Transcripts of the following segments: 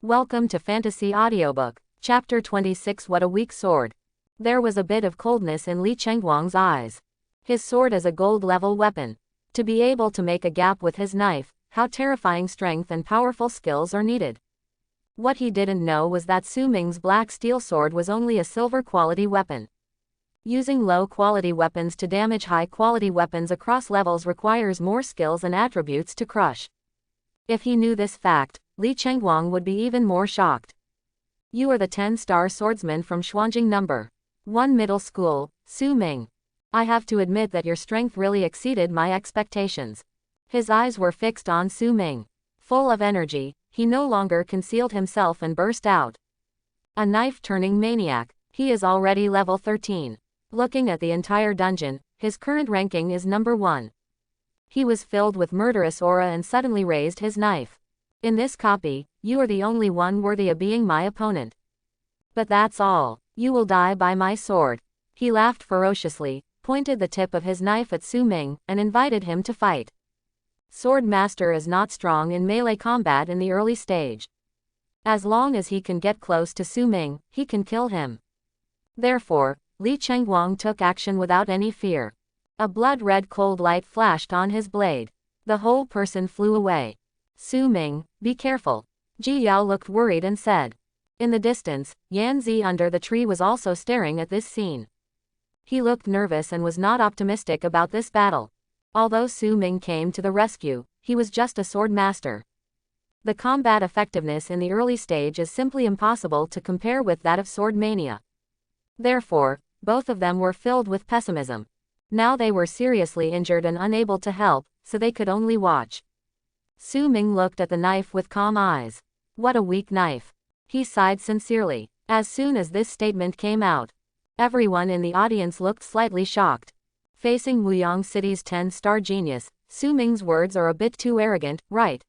Welcome to Fantasy Audiobook, Chapter 26. What a weak sword. There was a bit of coldness in Li Chengguang's eyes. His sword is a gold-level weapon. To be able to make a gap with his knife, how terrifying strength and powerful skills are needed. What he didn't know was that Su Ming's black steel sword was only a silver-quality weapon. Using low-quality weapons to damage high-quality weapons across levels requires more skills and attributes to crush. If he knew this fact, Li Chengguang would be even more shocked. You are the 10-star swordsman from Xuanjing No. 1 Middle School, Su Ming. I have to admit that your strength really exceeded my expectations. His eyes were fixed on Su Ming. Full of energy, he no longer concealed himself and burst out. A knife-turning maniac, he is already level 13. Looking at the entire dungeon, his current ranking is number 1. He was filled with murderous aura and suddenly raised his knife. In this copy, you are the only one worthy of being my opponent. But that's all. You will die by my sword. He laughed ferociously, pointed the tip of his knife at Su Ming, and invited him to fight. Sword Master is not strong in melee combat in the early stage. As long as he can get close to Su Ming, he can kill him. Therefore, Li Chengguang took action without any fear. A blood-red cold light flashed on his blade. The whole person flew away. Su Ming, be careful. Ji Yao looked worried and said. In the distance, Yan Zi under the tree was also staring at this scene. He looked nervous and was not optimistic about this battle. Although Su Ming came to the rescue, he was just a sword master. The combat effectiveness in the early stage is simply impossible to compare with that of sword mania. Therefore, both of them were filled with pessimism. Now they were seriously injured and unable to help, so they could only watch. Su Ming looked at the knife with calm eyes. What a weak knife. He sighed sincerely. As soon as this statement came out, everyone in the audience looked slightly shocked. Facing Wuyang City's 10-star genius, Su Ming's words are a bit too arrogant, right?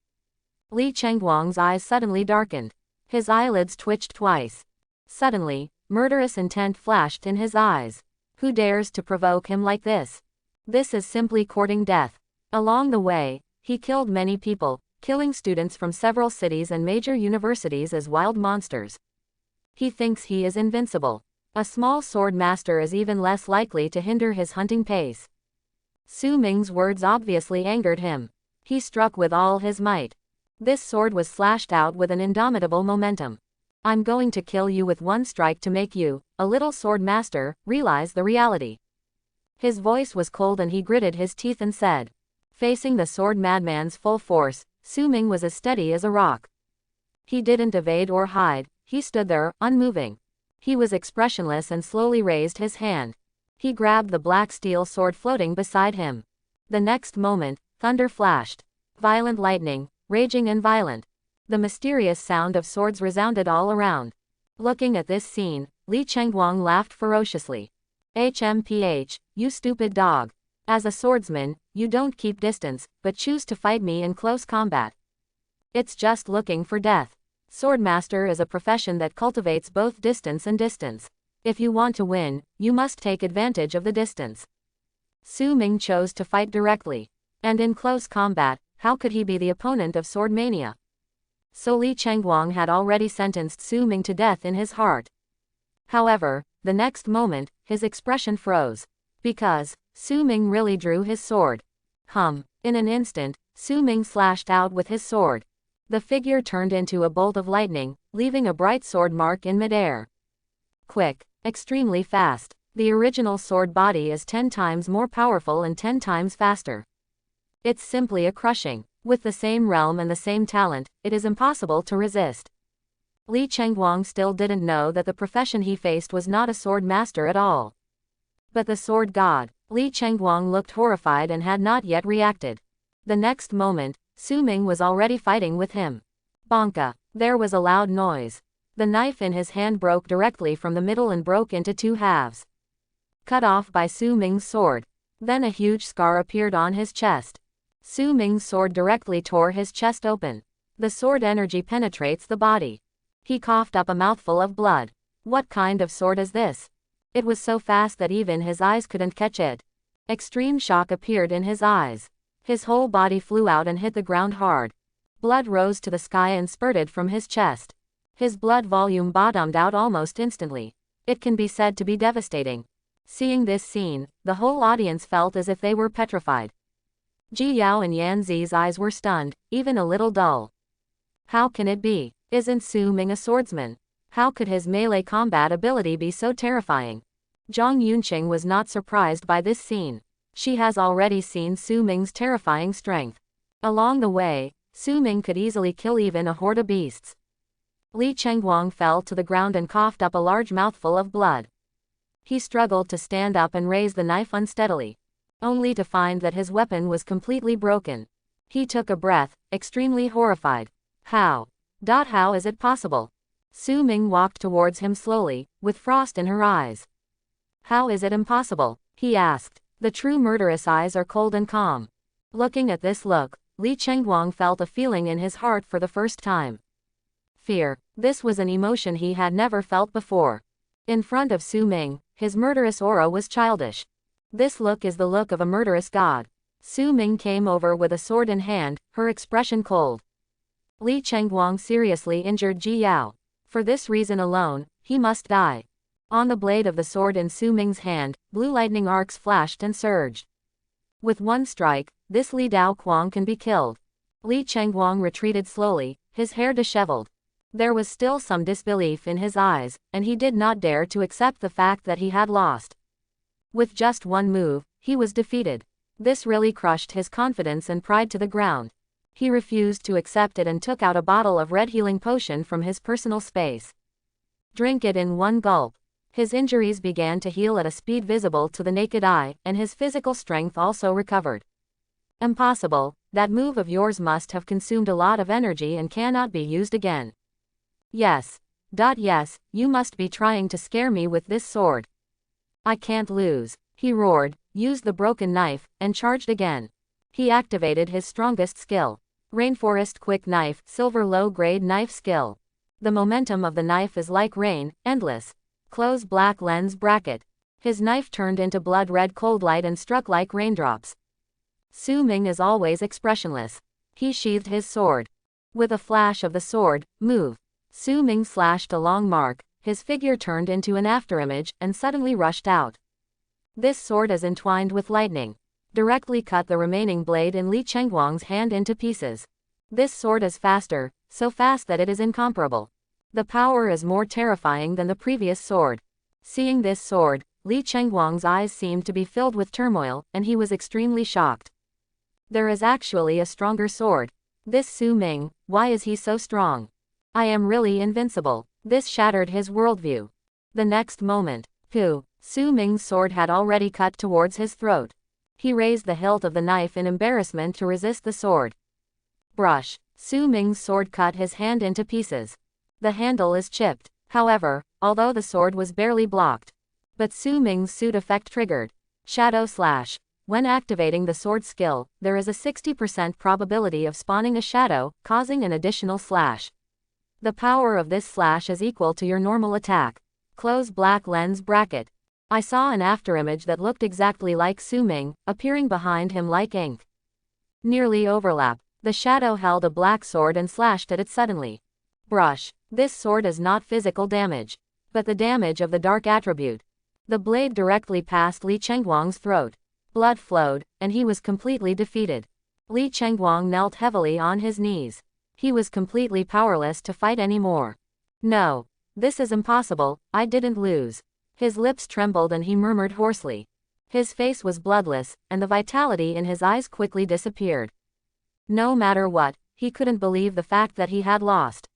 Li Chengguang's eyes suddenly darkened. His eyelids twitched twice. Suddenly, murderous intent flashed in his eyes. Who dares to provoke him like this? This is simply courting death. Along the way, he killed many people, killing students from several cities and major universities as wild monsters. He thinks he is invincible. A small sword master is even less likely to hinder his hunting pace. Su Ming's words obviously angered him. He struck with all his might. This sword was slashed out with an indomitable momentum. I'm going to kill you with one strike to make you, a little sword master, realize the reality. His voice was cold and he gritted his teeth and said. Facing the sword madman's full force, Su Ming was as steady as a rock. He didn't evade or hide, he stood there, unmoving. He was expressionless and slowly raised his hand. He grabbed the black steel sword floating beside him. The next moment, thunder flashed. Violent lightning, raging and violent. The mysterious sound of swords resounded all around. Looking at this scene, Li Chengguang laughed ferociously. HMPH, you stupid dog. As a swordsman, you don't keep distance, but choose to fight me in close combat. It's just looking for death. Swordmaster is a profession that cultivates both distance and distance. If you want to win, you must take advantage of the distance. Su Ming chose to fight directly. And in close combat, how could he be the opponent of sword mania? So Li Chengguang had already sentenced Su Ming to death in his heart. However, the next moment, his expression froze. Because Su Ming really drew his sword. In an instant, Su Ming slashed out with his sword. The figure turned into a bolt of lightning, leaving a bright sword mark in midair. Quick, extremely fast. The original sword body is 10 times more powerful and 10 times faster. It's simply a crushing. With the same realm and the same talent, it is impossible to resist. Li Chengguang still didn't know that the profession he faced was not a sword master at all. But the sword god. Li Chengguang looked horrified and had not yet reacted. The next moment, Su Ming was already fighting with him. Bonka. There was a loud noise. The knife in his hand broke directly from the middle and broke into 2 halves. Cut off by Su Ming's sword. Then a huge scar appeared on his chest. Su Ming's sword directly tore his chest open. The sword energy penetrates the body. He coughed up a mouthful of blood. What kind of sword is this? It was so fast that even his eyes couldn't catch it. Extreme shock appeared in his eyes. His whole body flew out and hit the ground hard. Blood rose to the sky and spurted from his chest. His blood volume bottomed out almost instantly. It can be said to be devastating. Seeing this scene, the whole audience felt as if they were petrified. Ji Yao and Yan Zi's eyes were stunned, even a little dull. How can it be? Isn't Su Ming a swordsman? How could his melee combat ability be so terrifying? Zhang Yunqing was not surprised by this scene. She has already seen Su Ming's terrifying strength. Along the way, Su Ming could easily kill even a horde of beasts. Li Chengguang fell to the ground and coughed up a large mouthful of blood. He struggled to stand up and raise the knife unsteadily, only to find that his weapon was completely broken. He took a breath, extremely horrified. How is it possible? Su Ming walked towards him slowly, with frost in her eyes. How is it impossible? He asked. The true murderous eyes are cold and calm. Looking at this look, Li Chengguang felt a feeling in his heart for the first time. Fear. This was an emotion he had never felt before. In front of Su Ming, his murderous aura was childish. This look is the look of a murderous god. Su Ming came over with a sword in hand, her expression cold. Li Chengguang seriously injured Ji Yao. For this reason alone, he must die. On the blade of the sword in Su Ming's hand, blue lightning arcs flashed and surged. With one strike, this Li Dao Quang can be killed. Li Chengguang retreated slowly, his hair disheveled. There was still some disbelief in his eyes, and he did not dare to accept the fact that he had lost. With just one move, he was defeated. This really crushed his confidence and pride to the ground. He refused to accept it and took out a bottle of red healing potion from his personal space. Drink it in one gulp. His injuries began to heal at a speed visible to the naked eye, and his physical strength also recovered. Impossible, that move of yours must have consumed a lot of energy and cannot be used again. Yes. Yes, you must be trying to scare me with this sword. I can't lose, he roared, used the broken knife, and charged again. He activated his strongest skill. Rainforest Quick Knife, Silver Low-Grade Knife Skill. The momentum of the knife is like rain, endless. Close black lens bracket. His knife turned into blood-red cold light and struck like raindrops. Su Ming is always expressionless. He sheathed his sword. With a flash of the sword, move. Su Ming slashed a long mark, his figure turned into an afterimage, and suddenly rushed out. This sword is entwined with lightning. Directly cut the remaining blade in Li Chengguang's hand into pieces. This sword is faster, so fast that it is incomparable. The power is more terrifying than the previous sword. Seeing this sword, Li Chengguang's eyes seemed to be filled with turmoil, and he was extremely shocked. There is actually a stronger sword. This Su Ming, why is he so strong? I am really invincible. This shattered his worldview. The next moment, Su Ming's sword had already cut towards his throat. He raised the hilt of the knife in embarrassment to resist the sword. Brush. Su Ming's sword cut his hand into pieces. The handle is chipped, however, although the sword was barely blocked. But Su Ming's suit effect triggered. Shadow Slash. When activating the sword skill, there is a 60% probability of spawning a shadow, causing an additional slash. The power of this slash is equal to your normal attack. Close black lens bracket. I saw an afterimage that looked exactly like Su Ming, appearing behind him like ink. Nearly overlap. The shadow held a black sword and slashed at it suddenly. Brush. This sword is not physical damage, but the damage of the dark attribute. The blade directly passed Li Chengguang's throat. Blood flowed, and he was completely defeated. Li Chengguang knelt heavily on his knees. He was completely powerless to fight anymore. No. This is impossible, I didn't lose. His lips trembled and he murmured hoarsely. His face was bloodless, and the vitality in his eyes quickly disappeared. No matter what, he couldn't believe the fact that he had lost.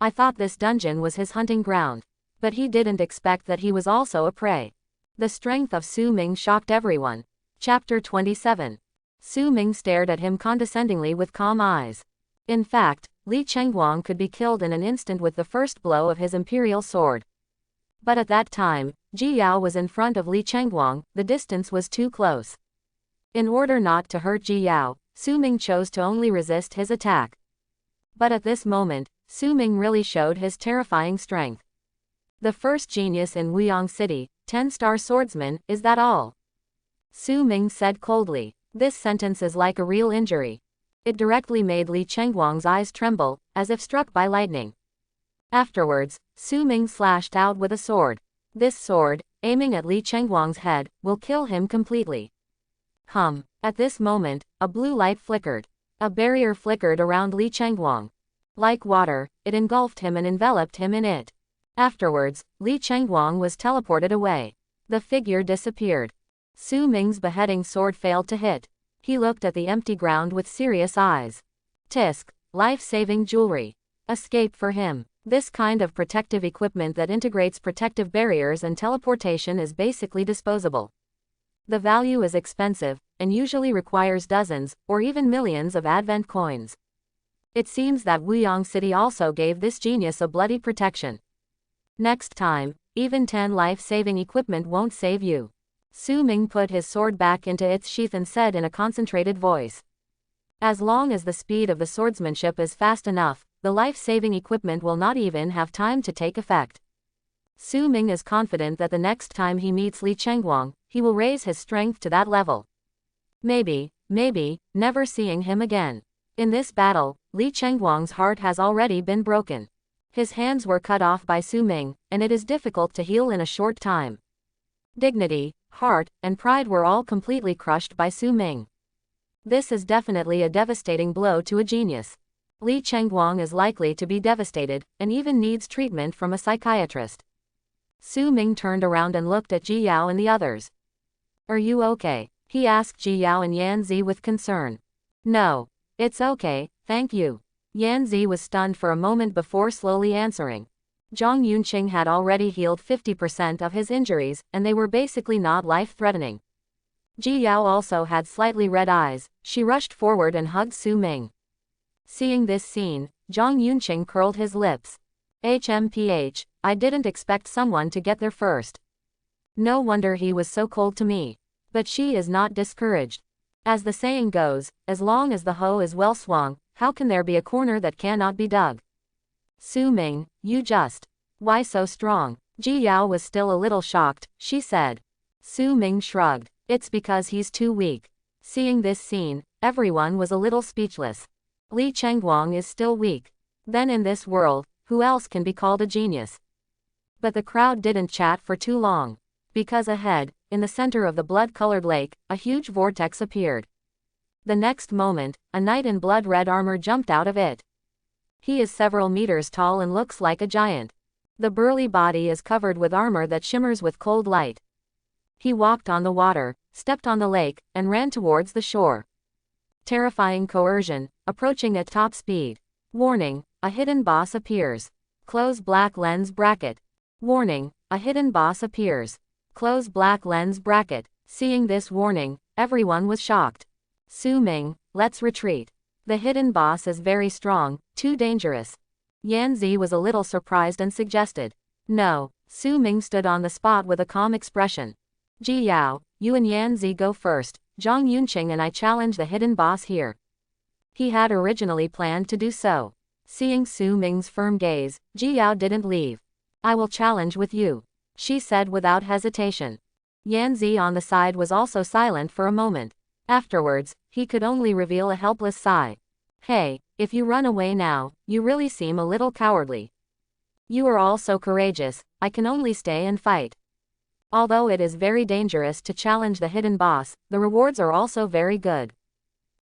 I thought this dungeon was his hunting ground. But he didn't expect that he was also a prey. The strength of Su Ming shocked everyone. Chapter 27. Su Ming stared at him condescendingly with calm eyes. In fact, Li Chengguang could be killed in an instant with the first blow of his imperial sword. But at that time, Ji Yao was in front of Li Chengguang, the distance was too close. In order not to hurt Ji Yao, Su Ming chose to only resist his attack. But at this moment, Su Ming really showed his terrifying strength. The first genius in Wuyang City, 10-star swordsman, is that all? Su Ming said coldly. This sentence is like a real injury. It directly made Li Chengguang's eyes tremble, as if struck by lightning. Afterwards, Su Ming slashed out with a sword. This sword, aiming at Li Chengguang's head, will kill him completely. At this moment, a blue light flickered. A barrier flickered around Li Chengguang. Like water, it engulfed him and enveloped him in it. Afterwards, Li Chengguang was teleported away. The figure disappeared. Su Ming's beheading sword failed to hit. He looked at the empty ground with serious eyes. Tisk, life-saving jewelry. Escape for him. This kind of protective equipment that integrates protective barriers and teleportation is basically disposable. The value is expensive, and usually requires dozens, or even millions of advent coins. It seems that Wuyang City also gave this genius a bloody protection. Next time, even 10 life-saving equipment won't save you. Su Ming put his sword back into its sheath and said in a concentrated voice. As long as the speed of the swordsmanship is fast enough, the life-saving equipment will not even have time to take effect. Su Ming is confident that the next time he meets Li Chengguang, he will raise his strength to that level. Maybe, never seeing him again. In this battle, Li Chengguang's heart has already been broken. His hands were cut off by Su Ming, and it is difficult to heal in a short time. Dignity, heart, and pride were all completely crushed by Su Ming. This is definitely a devastating blow to a genius. Li Chengguang is likely to be devastated, and even needs treatment from a psychiatrist. Su Ming turned around and looked at Ji Yao and the others. Are you okay? He asked Ji Yao and Yan Zi with concern. No. It's okay, thank you. Yan Zi was stunned for a moment before slowly answering. Zhang Yunqing had already healed 50% of his injuries, and they were basically not life-threatening. Ji Yao also had slightly red eyes. She rushed forward and hugged Su Ming. Seeing this scene, Zhang Yunqing curled his lips. HMPH, I didn't expect someone to get there first. No wonder he was so cold to me. But she is not discouraged. As the saying goes, as long as the hoe is well swung, how can there be a corner that cannot be dug? Su Ming, you just. Why so strong? Ji Yao was still a little shocked, she said. Su Ming shrugged. It's because he's too weak. Seeing this scene, everyone was a little speechless. Li Chengguang is still weak. Then in this world, who else can be called a genius? But the crowd didn't chat for too long. Because ahead, in the center of the blood-colored lake, a huge vortex appeared. The next moment, a knight in blood-red armor jumped out of it. He is several meters tall and looks like a giant. The burly body is covered with armor that shimmers with cold light. He walked on the water, stepped on the lake, and ran towards the shore. Terrifying coercion, approaching at top speed. Warning, a hidden boss appears. Close black lens bracket. Warning, a hidden boss appears. Close black lens bracket. Seeing this warning, everyone was shocked. Su Ming, let's retreat. The hidden boss is very strong, too dangerous. Yan Zi was a little surprised and suggested. No. Su Ming stood on the spot with a calm expression. Ji Yao, you and Yan Zi go first. Zhang Yunqing and I challenge the hidden boss here. He had originally planned to do so. Seeing Su Ming's firm gaze, Ji Yao didn't leave. I will challenge with you, she said without hesitation. Yan Zi on the side was also silent for a moment. Afterwards, he could only reveal a helpless sigh. Hey, if you run away now, you really seem a little cowardly. You are all so courageous, I can only stay and fight. Although it is very dangerous to challenge the hidden boss, the rewards are also very good.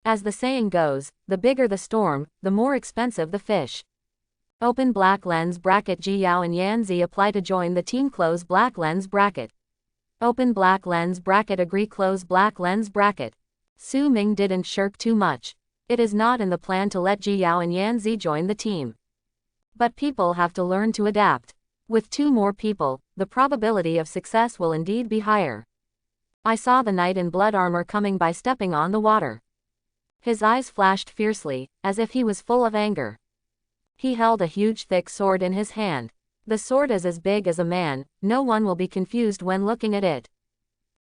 As the saying goes, the bigger the storm, the more expensive the fish. Open black lens bracket. Ji Yao and Yan Zi apply to join the team. Close black lens bracket. Open black lens bracket. Agree. Close black lens bracket. Su Ming didn't shirk too much. It is not in the plan to let Ji Yao and Yan Zi join the team. But people have to learn to adapt. With 2 more people, the probability of success will indeed be higher. I saw the knight in blood armor coming by stepping on the water. His eyes flashed fiercely, as if he was full of anger. He held a huge thick sword in his hand. The sword is as big as a man, no one will be confused when looking at it.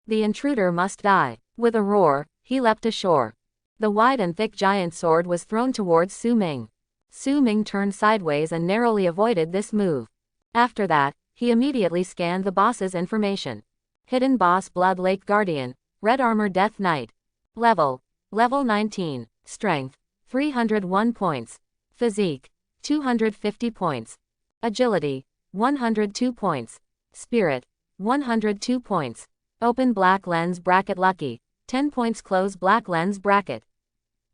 The intruder must die. With a roar, he leapt ashore. The wide and thick giant sword was thrown towards Su Ming. Su Ming turned sideways and narrowly avoided this move. After that, he immediately scanned the boss's information. Hidden boss Blood Lake Guardian, Red Armor Death Knight. Level 19. Strength 301 points. Physique 250 points. Agility, 102 points. Spirit, 102 points. Open black lens bracket lucky, 10 points. Close black lens bracket.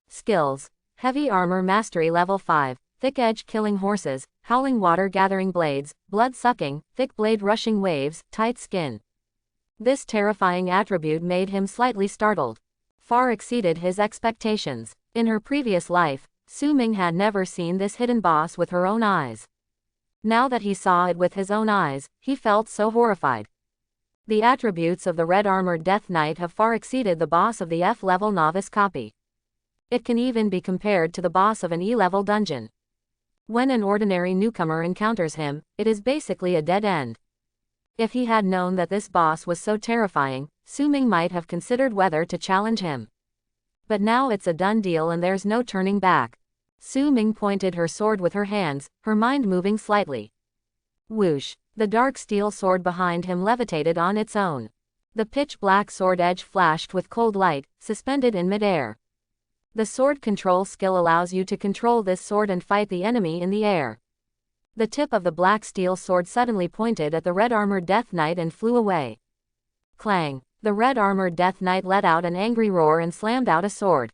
Skills. Heavy armor mastery level 5, thick edge killing horses, howling water gathering blades, blood sucking, thick blade rushing waves, tight skin. This terrifying attribute made him slightly startled. Far exceeded his expectations. In her previous life, Su Ming had never seen this hidden boss with her own eyes. Now that he saw it with his own eyes, he felt so horrified. The attributes of the red armored Death Knight have far exceeded the boss of the F-level novice copy. It can even be compared to the boss of an E-level dungeon. When an ordinary newcomer encounters him, it is basically a dead end. If he had known that this boss was so terrifying, Su Ming might have considered whether to challenge him. But now it's a done deal and there's no turning back. Su Ming pointed her sword with her hands, her mind moving slightly. Whoosh! The dark steel sword behind him levitated on its own. The pitch-black sword edge flashed with cold light, suspended in midair. The sword control skill allows you to control this sword and fight the enemy in the air. The tip of the black steel sword suddenly pointed at the red-armored Death Knight and flew away. Clang! The red-armored Death Knight let out an angry roar and slammed out a sword.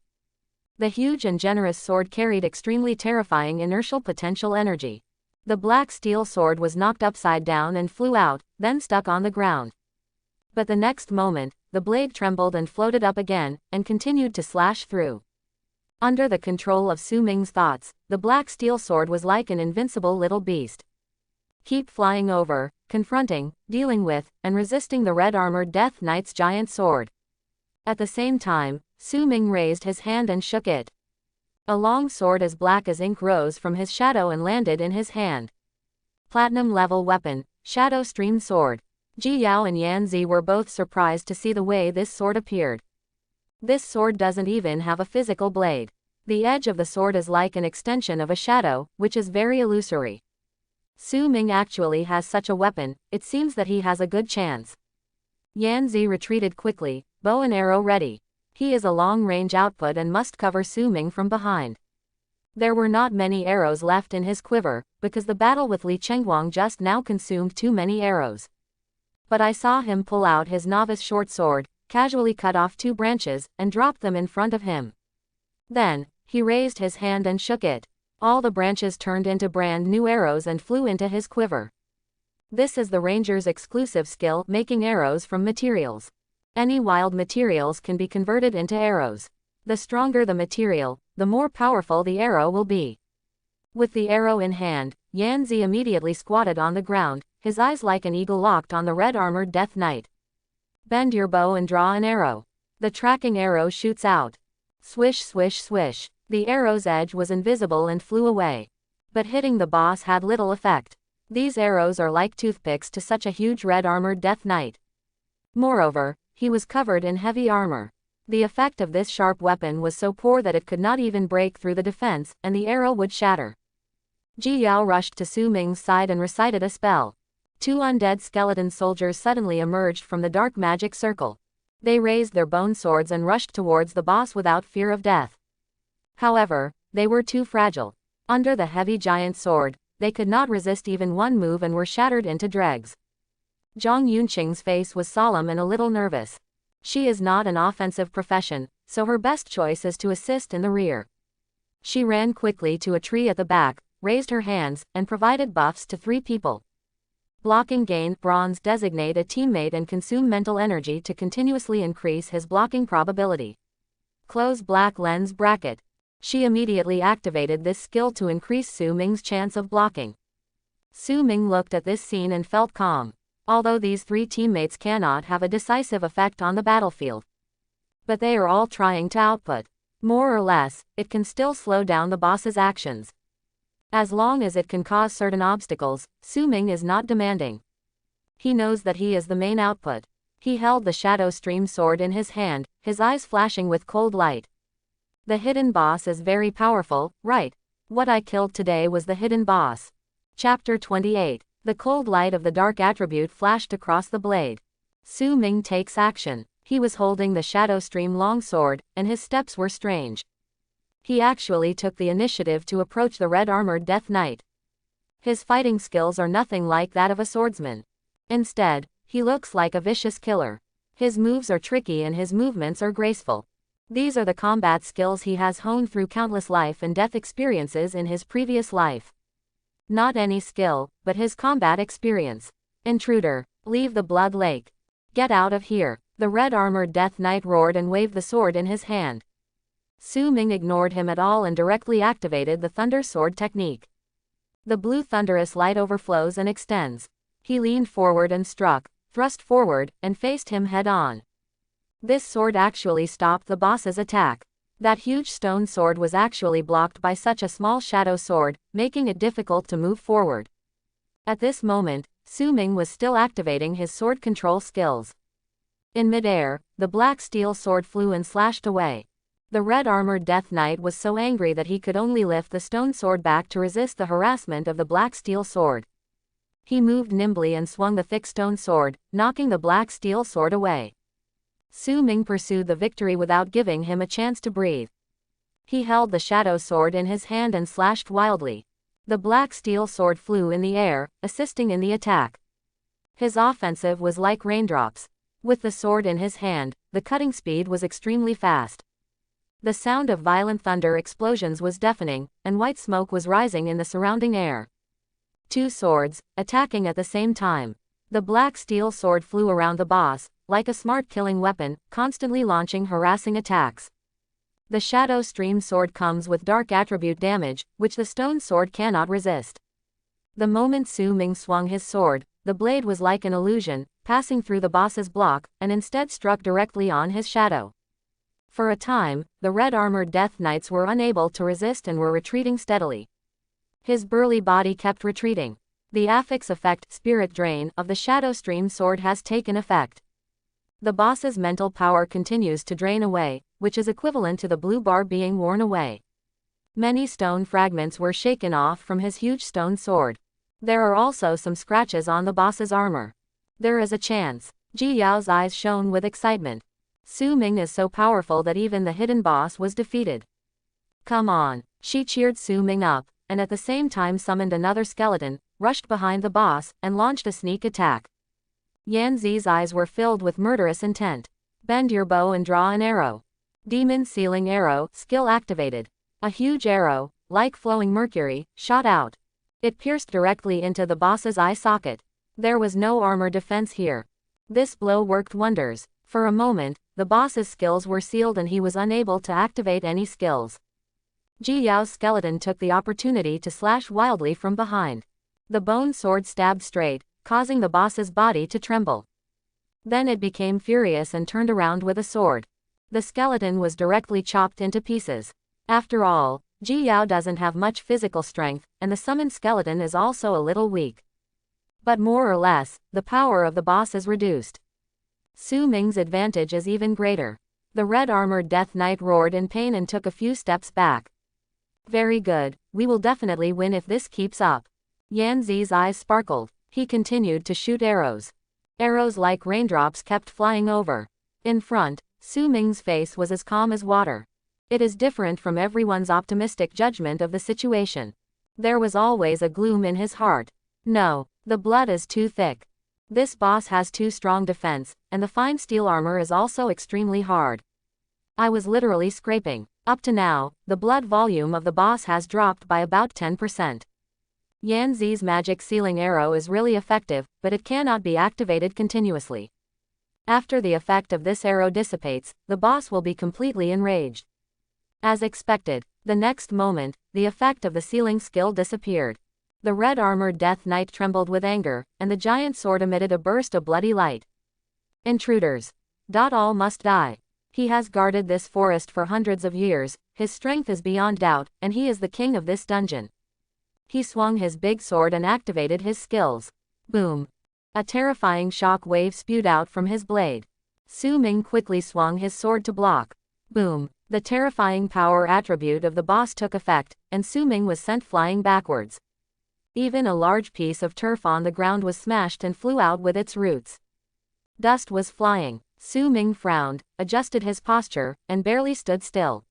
The huge and generous sword carried extremely terrifying inertial potential energy. The black steel sword was knocked upside down and flew out, then stuck on the ground. But the next moment, the blade trembled and floated up again, and continued to slash through. Under the control of Su Ming's thoughts, the black steel sword was like an invincible little beast. Keep flying over, confronting, dealing with, and resisting the red-armored Death Knight's giant sword. At the same time, Su Ming raised his hand and shook it. A long sword as black as ink rose from his shadow and landed in his hand. Platinum-level weapon, Shadow Stream Sword. Ji Yao and Yan Zi were both surprised to see the way this sword appeared. This sword doesn't even have a physical blade. The edge of the sword is like an extension of a shadow, which is very illusory. Su Ming actually has such a weapon, it seems that he has a good chance. Yan Zi retreated quickly, bow and arrow ready. He is a long-range output and must cover Su Ming from behind. There were not many arrows left in his quiver, because the battle with Li Chengguang just now consumed too many arrows. But I saw him pull out his novice short sword, casually cut off 2 branches, and dropped them in front of him. Then, he raised his hand and shook it. All the branches turned into brand new arrows and flew into his quiver. This is the ranger's exclusive skill, making arrows from materials. Any wild materials can be converted into arrows. The stronger the material, the more powerful the arrow will be. With the arrow in hand, Yan Zi immediately squatted on the ground, his eyes like an eagle locked on the red-armored Death Knight. Bend your bow and draw an arrow. The tracking arrow shoots out. Swish swish swish. The arrow's edge was invisible and flew away. But hitting the boss had little effect. These arrows are like toothpicks to such a huge red-armored Death Knight. Moreover, he was covered in heavy armor. The effect of this sharp weapon was so poor that it could not even break through the defense, and the arrow would shatter. Ji Yao rushed to Su Ming's side and recited a spell. 2 undead skeleton soldiers suddenly emerged from the dark magic circle. They raised their bone swords and rushed towards the boss without fear of death. However, they were too fragile. Under the heavy giant sword, they could not resist even one move and were shattered into dregs. Zhang Yunqing's face was solemn and a little nervous. She is not an offensive profession, so her best choice is to assist in the rear. She ran quickly to a tree at the back, raised her hands, and provided buffs to 3 people. Blocking gain bronze, designate a teammate and consume mental energy to continuously increase his blocking probability. Close black lens bracket. She immediately activated this skill to increase Su Ming's chance of blocking. Su Ming looked at this scene and felt calm. Although these 3 teammates cannot have a decisive effect on the battlefield. But they are all trying to output. More or less, it can still slow down the boss's actions. As long as it can cause certain obstacles, Su Ming is not demanding. He knows that he is the main output. He held the Shadow Stream sword in his hand, his eyes flashing with cold light. The hidden boss is very powerful, right? What I killed today was the hidden boss. Chapter 28. The cold light of the dark attribute flashed across the blade. Su Ming takes action. He was holding the Shadow Stream longsword, and his steps were strange. He actually took the initiative to approach the red-armored Death Knight. His fighting skills are nothing like that of a swordsman. Instead, he looks like a vicious killer. His moves are tricky and his movements are graceful. These are the combat skills he has honed through countless life and death experiences in his previous life. Not any skill, but his combat experience. Intruder, leave the blood lake. Get out of here. The red-armored Death Knight roared and waved the sword in his hand. Su Ming ignored him at all and directly activated the Thunder Sword technique. The blue thunderous light overflows and extends. He leaned forward and struck, thrust forward, and faced him head-on. This sword actually stopped the boss's attack. That huge stone sword was actually blocked by such a small shadow sword, making it difficult to move forward. At this moment, Su Ming was still activating his sword control skills. In midair, the black steel sword flew and slashed away. The red-armored Death Knight was so angry that he could only lift the stone sword back to resist the harassment of the black steel sword. He moved nimbly and swung the thick stone sword, knocking the black steel sword away. Su Ming pursued the victory without giving him a chance to breathe. He held the shadow sword in his hand and slashed wildly. The black steel sword flew in the air, assisting in the attack. His offensive was like raindrops. With the sword in his hand, the cutting speed was extremely fast. The sound of violent thunder explosions was deafening, and white smoke was rising in the surrounding air. Two swords, attacking at the same time. The black steel sword flew around the boss, like a smart killing weapon, constantly launching harassing attacks. The Shadow Stream sword comes with dark attribute damage, which the stone sword cannot resist. The moment Su Ming swung his sword, the blade was like an illusion, passing through the boss's block, and instead struck directly on his shadow. For a time, the red-armored Death Knights were unable to resist and were retreating steadily. His burly body kept retreating. The affix effect, Spirit Drain, of the Shadow Stream sword has taken effect. The boss's mental power continues to drain away, which is equivalent to the blue bar being worn away. Many stone fragments were shaken off from his huge stone sword. There are also some scratches on the boss's armor. There is a chance. Ji Yao's eyes shone with excitement. Su Ming is so powerful that even the hidden boss was defeated. Come on. She cheered Su Ming up, and at the same time summoned another skeleton, rushed behind the boss, and launched a sneak attack. Yan Zi's eyes were filled with murderous intent. Bend your bow and draw an arrow. Demon Sealing Arrow, skill activated. A huge arrow, like flowing mercury, shot out. It pierced directly into the boss's eye socket. There was no armor defense here. This blow worked wonders. For a moment, the boss's skills were sealed and he was unable to activate any skills. Ji Yao's skeleton took the opportunity to slash wildly from behind. The bone sword stabbed straight, causing the boss's body to tremble. Then it became furious and turned around with a sword. The skeleton was directly chopped into pieces. After all, Ji Yao doesn't have much physical strength, and the summoned skeleton is also a little weak. But more or less, the power of the boss is reduced. Su Ming's advantage is even greater. The red-armored Death Knight roared in pain and took a few steps back. Very good, we will definitely win if this keeps up. Yan Zi's eyes sparkled. He continued to shoot arrows. Arrows like raindrops kept flying over. In front, Su Ming's face was as calm as water. It is different from everyone's optimistic judgment of the situation. There was always a gloom in his heart. No, the blood is too thick. This boss has too strong defense, and the fine steel armor is also extremely hard. I was literally scraping. Up to now, the blood volume of the boss has dropped by about 10%. Yan Zi's magic sealing arrow is really effective, but it cannot be activated continuously. After the effect of this arrow dissipates, the boss will be completely enraged. As expected, the next moment, the effect of the sealing skill disappeared. The red-armored Death Knight trembled with anger, and the giant sword emitted a burst of bloody light. Intruders. All must die. He has guarded this forest for hundreds of years, his strength is beyond doubt, and he is the king of this dungeon. He swung his big sword and activated his skills. Boom. A terrifying shock wave spewed out from his blade. Su Ming quickly swung his sword to block. Boom. The terrifying power attribute of the boss took effect, and Su Ming was sent flying backwards. Even a large piece of turf on the ground was smashed and flew out with its roots. Dust was flying. Su Ming frowned, adjusted his posture, and barely stood still.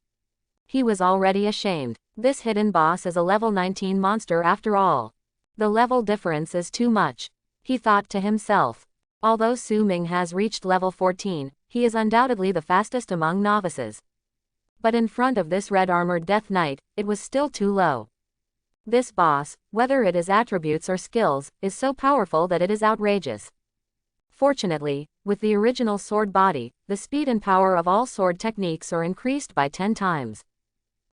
He was already ashamed. This hidden boss is a level 19 monster after all. The level difference is too much, he thought to himself. Although Su Ming has reached level 14, he is undoubtedly the fastest among novices. But in front of this red-armored Death Knight, it was still too low. This boss, whether it is attributes or skills, is so powerful that it is outrageous. Fortunately, with the original sword body, the speed and power of all sword techniques are increased by 10 times.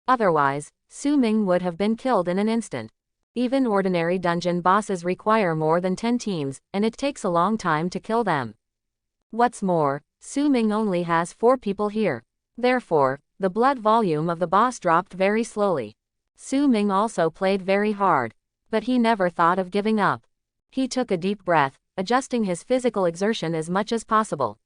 Otherwise, Su Ming would have been killed in an instant. Even ordinary dungeon bosses require more than 10 teams, and it takes a long time to kill them. What's more, Su Ming only has 4 people here. Therefore, the blood volume of the boss dropped very slowly. Su Ming also played very hard. But he never thought of giving up. He took a deep breath, adjusting his physical exertion as much as possible.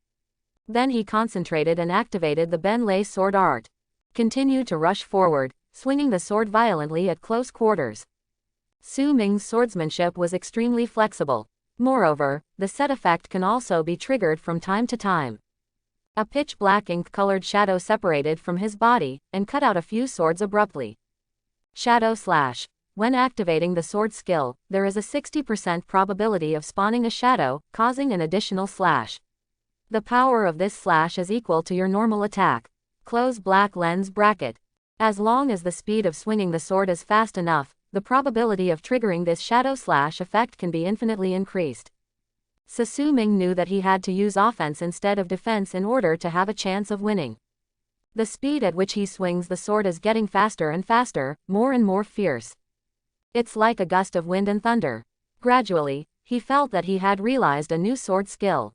Then he concentrated and activated the Ben Lei sword art. Continued to rush forward, swinging the sword violently at close quarters. Su Ming's swordsmanship was extremely flexible. Moreover, the set effect can also be triggered from time to time. A pitch-black ink-colored shadow separated from his body, and cut out a few swords abruptly. Shadow Slash. When activating the sword skill, there is a 60% probability of spawning a shadow, causing an additional slash. The power of this slash is equal to your normal attack. Close black lens bracket. As long as the speed of swinging the sword is fast enough, the probability of triggering this shadow slash effect can be infinitely increased. Su Ming knew that he had to use offense instead of defense in order to have a chance of winning. The speed at which he swings the sword is getting faster and faster, more and more fierce. It's like a gust of wind and thunder. Gradually, he felt that he had realized a new sword skill.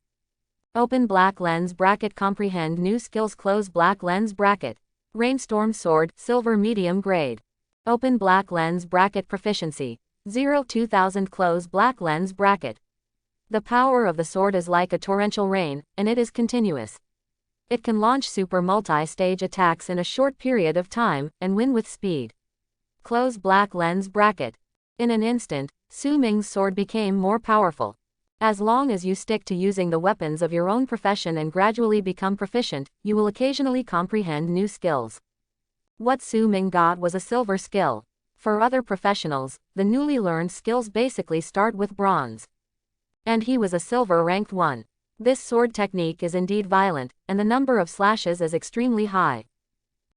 Open black lens bracket. Comprehend new skills. Close black lens bracket. Rainstorm sword, silver medium grade. Open black lens bracket. Proficiency 0-2000. Close black lens bracket. The power of the sword is like a torrential rain, and it is continuous. It can launch super multi-stage attacks in a short period of time, and win with speed. Close black lens bracket. In an instant, Su Ming's sword became more powerful. As long as you stick to using the weapons of your own profession and gradually become proficient, you will occasionally comprehend new skills. What Su Ming got was a silver skill. For other professionals, the newly learned skills basically start with bronze. And he was a silver ranked one. This sword technique is indeed violent, and the number of slashes is extremely high.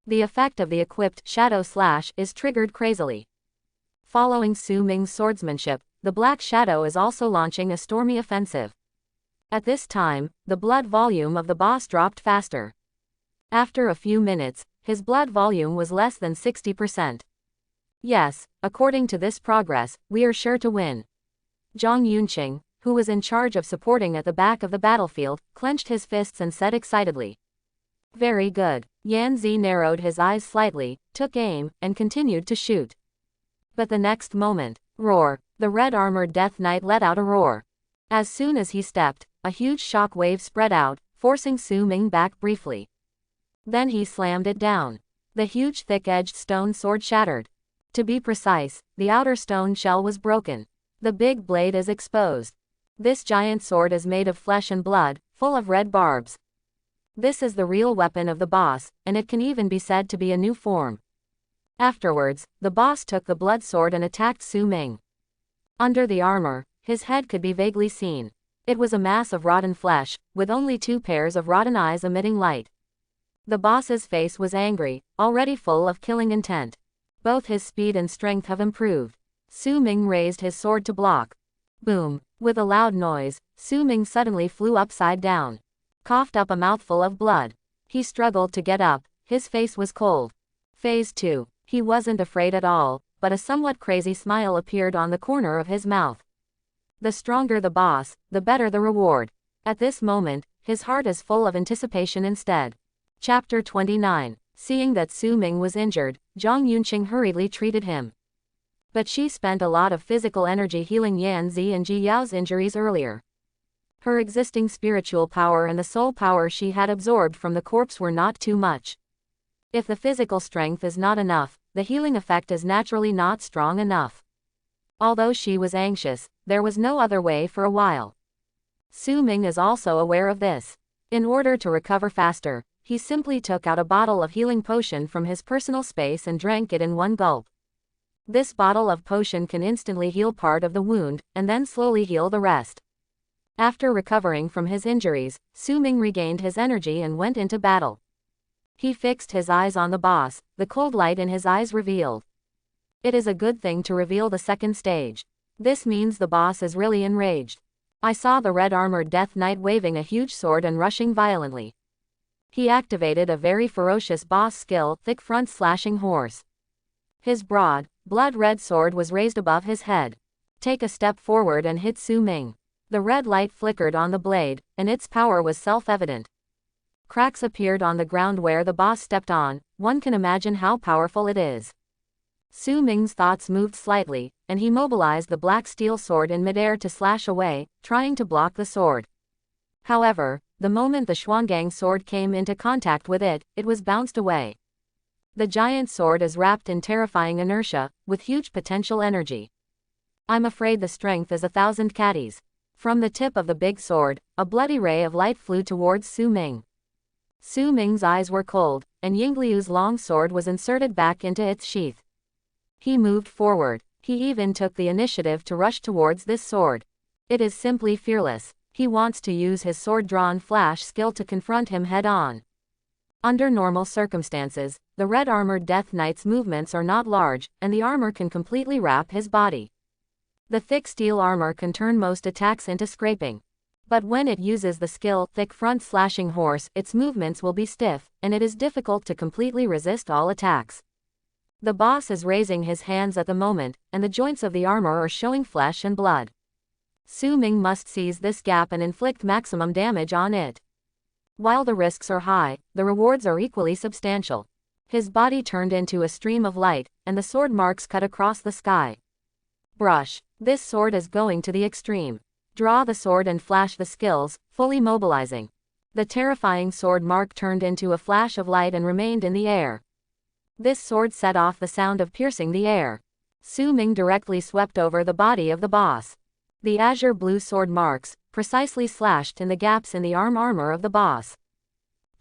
The effect of the equipped Shadow Slash is triggered crazily. Following Su Ming's swordsmanship, the Black Shadow is also launching a stormy offensive. At this time, the blood volume of the boss dropped faster. After a few minutes, his blood volume was less than 60%. Yes, according to this progress, we are sure to win. Zhang Yunqing, who was in charge of supporting at the back of the battlefield, clenched his fists and said excitedly. Very good. Yan Zi narrowed his eyes slightly, took aim, and continued to shoot. But the next moment, roar, the red-armored Death Knight let out a roar. As soon as he stepped, a huge shock wave spread out, forcing Su Ming back briefly. Then he slammed it down. The huge thick-edged stone sword shattered. To be precise, the outer stone shell was broken. The big blade is exposed. This giant sword is made of flesh and blood, full of red barbs. This is the real weapon of the boss, and it can even be said to be a new form. Afterwards, the boss took the blood sword and attacked Su Ming. Under the armor, his head could be vaguely seen. It was a mass of rotten flesh, with only 2 pairs of rotten eyes emitting light. The boss's face was angry, already full of killing intent. Both his speed and strength have improved. Su Ming raised his sword to block. Boom! With a loud noise, Su Ming suddenly flew upside down. Coughed up a mouthful of blood. He struggled to get up, his face was cold. Phase 2. He wasn't afraid at all, but a somewhat crazy smile appeared on the corner of his mouth. The stronger the boss, the better the reward. At this moment, his heart is full of anticipation instead. Chapter 29. Seeing that Su Ming was injured, Zhang Yunqing hurriedly treated him. But she spent a lot of physical energy healing Yan Zi and Ji Yao's injuries earlier. Her existing spiritual power and the soul power she had absorbed from the corpse were not too much. If the physical strength is not enough, the healing effect is naturally not strong enough. Although she was anxious, there was no other way for a while. Su Ming is also aware of this. In order to recover faster, he simply took out a bottle of healing potion from his personal space and drank it in one gulp. This bottle of potion can instantly heal part of the wound, and then slowly heal the rest. After recovering from his injuries, Su Ming regained his energy and went into battle. He fixed his eyes on the boss, the cold light in his eyes revealed. It is a good thing to reveal the second stage. This means the boss is really enraged. I saw the red-armored Death Knight waving a huge sword and rushing violently. He activated a very ferocious boss skill, Thick Front Slashing Horse. His broad, blood-red sword was raised above his head. Take a step forward and hit Su Ming. The red light flickered on the blade, and its power was self-evident. Cracks appeared on the ground where the boss stepped on. One can imagine how powerful it is. Su Ming's thoughts moved slightly, and he mobilized the black steel sword in midair to slash away, trying to block the sword. However, the moment the Xuangang sword came into contact with it, it was bounced away. The giant sword is wrapped in terrifying inertia, with huge potential energy. I'm afraid the strength is 1,000 catties. From the tip of the big sword, a bloody ray of light flew towards Su Ming. Su Ming's eyes were cold, and Yingliu's long sword was inserted back into its sheath. He moved forward. He even took the initiative to rush towards this sword. It is simply fearless. He wants to use his sword-drawn flash skill to confront him head-on. Under normal circumstances, the red-armored Death Knight's movements are not large, and the armor can completely wrap his body. The thick steel armor can turn most attacks into scraping. But when it uses the skill Thick Front Slashing Horse, its movements will be stiff, and it is difficult to completely resist all attacks. The boss is raising his hands at the moment, and the joints of the armor are showing flesh and blood. Su Ming must seize this gap and inflict maximum damage on it. While the risks are high, the rewards are equally substantial. His body turned into a stream of light, and the sword marks cut across the sky. Brush. This sword is going to the extreme. Draw the sword and flash the skills, fully mobilizing. The terrifying sword mark turned into a flash of light and remained in the air. This sword set off the sound of piercing the air. Su Ming directly swept over the body of the boss. The azure blue sword marks, precisely slashed in the gaps in the armor of the boss.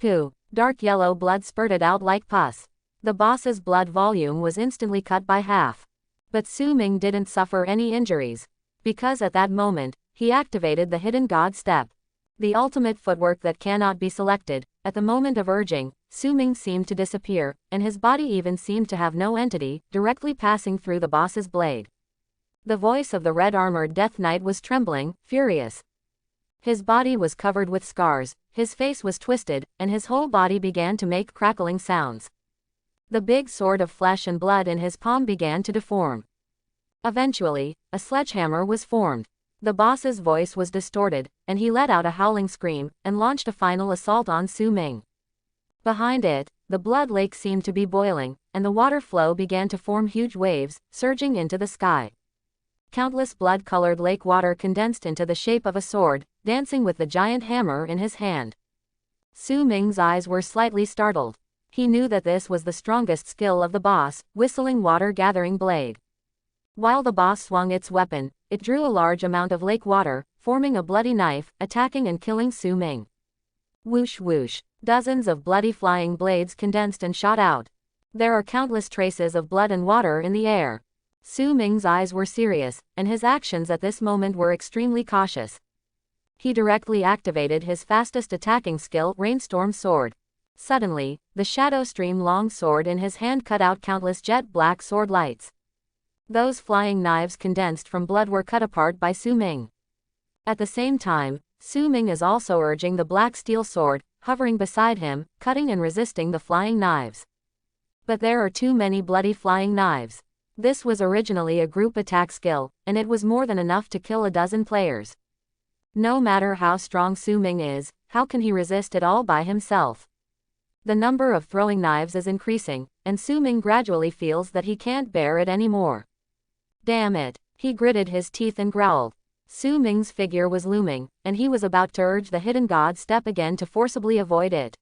Pooh! Dark yellow blood spurted out like pus. The boss's blood volume was instantly cut by half. But Su Ming didn't suffer any injuries. Because at that moment, he activated the Hidden God Step. The ultimate footwork that cannot be selected. At the moment of urging, Su Ming seemed to disappear, and his body even seemed to have no entity, directly passing through the boss's blade. The voice of the red-armored Death Knight was trembling, furious. His body was covered with scars, his face was twisted, and his whole body began to make crackling sounds. The big sword of flesh and blood in his palm began to deform. Eventually, a sledgehammer was formed. The boss's voice was distorted, and he let out a howling scream, and launched a final assault on Su Ming. Behind it, the blood lake seemed to be boiling, and the water flow began to form huge waves, surging into the sky. Countless blood-colored lake water condensed into the shape of a sword, dancing with the giant hammer in his hand. Su Ming's eyes were slightly startled. He knew that this was the strongest skill of the boss, whistling water-gathering blade. While the boss swung its weapon, it drew a large amount of lake water, forming a bloody knife, attacking and killing Su Ming. Whoosh whoosh. Dozens of bloody flying blades condensed and shot out. There are countless traces of blood and water in the air. Su Ming's eyes were serious, and his actions at this moment were extremely cautious. He directly activated his fastest attacking skill, Rainstorm Sword. Suddenly, the Shadow Stream long sword in his hand cut out countless jet black sword lights. Those flying knives condensed from blood were cut apart by Su Ming. At the same time, Su Ming is also urging the black steel sword, hovering beside him, cutting and resisting the flying knives. But there are too many bloody flying knives. This was originally a group attack skill, and it was more than enough to kill a dozen players. No matter how strong Su Ming is, how can he resist it all by himself? The number of throwing knives is increasing, and Su Ming gradually feels that he can't bear it anymore. Damn it! He gritted his teeth and growled. Su Ming's figure was looming, and he was about to urge the Hidden God Step again to forcibly avoid it.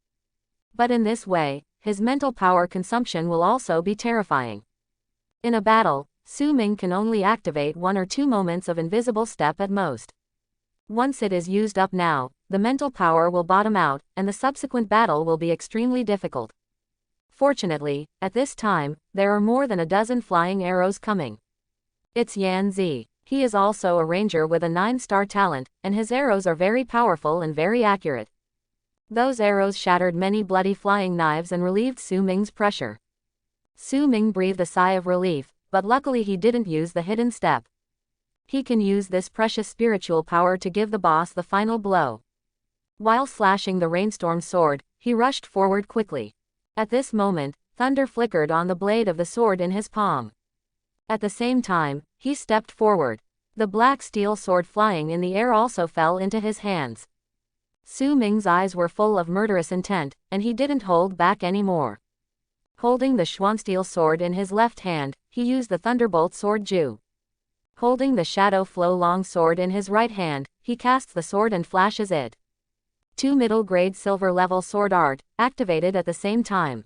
But in this way, his mental power consumption will also be terrifying. In a battle, Su Ming can only activate 1 or 2 moments of Invisible Step at most. Once it is used up now, the mental power will bottom out, and the subsequent battle will be extremely difficult. Fortunately, at this time, there are more than a dozen flying arrows coming. It's Yan Zi. He is also a ranger with a 9-star talent, and his arrows are very powerful and very accurate. Those arrows shattered many bloody flying knives and relieved Su Ming's pressure. Su Ming breathed a sigh of relief, but luckily he didn't use the hidden step. He can use this precious spiritual power to give the boss the final blow. While slashing the rainstorm sword, he rushed forward quickly. At this moment, thunder flickered on the blade of the sword in his palm. At the same time, he stepped forward. The black steel sword flying in the air also fell into his hands. Su Ming's eyes were full of murderous intent, and he didn't hold back anymore. Holding the Schwansteel sword in his left hand, he used the Thunderbolt sword Ju. Holding the Shadow Flow long sword in his right hand, he casts the sword and flashes it. 2 middle-grade silver-level sword art, activated at the same time.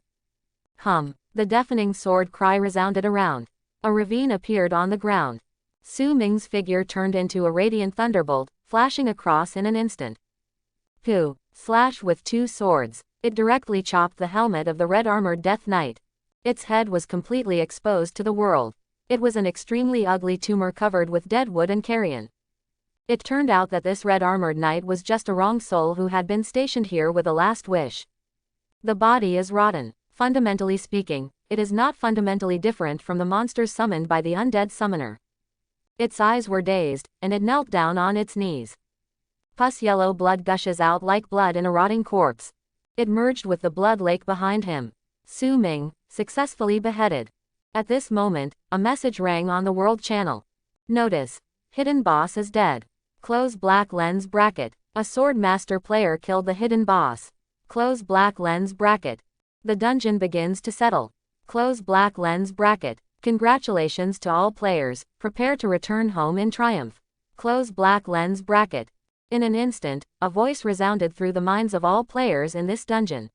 Hum! The deafening sword cry resounded around. A ravine appeared on the ground. Su Ming's figure turned into a radiant thunderbolt, flashing across in an instant. Pooh! Slash with 2 swords. It directly chopped the helmet of the red-armored Death Knight. Its head was completely exposed to the world. It was an extremely ugly tumor covered with dead wood and carrion. It turned out that this red-armored knight was just a wrong soul who had been stationed here with a last wish. The body is rotten. Fundamentally speaking, it is not fundamentally different from the monsters summoned by the undead summoner. Its eyes were dazed, and it knelt down on its knees. Pus yellow blood gushes out like blood in a rotting corpse. It merged with the blood lake behind him. Su Ming, successfully beheaded. At this moment, a message rang on the world channel. Notice. Hidden boss is dead. Close black lens bracket. A sword master player killed the hidden boss. Close black lens bracket. The dungeon begins to settle. Close black lens bracket. Congratulations to all players, prepare to return home in triumph. Close black lens bracket. In an instant, a voice resounded through the minds of all players in this dungeon.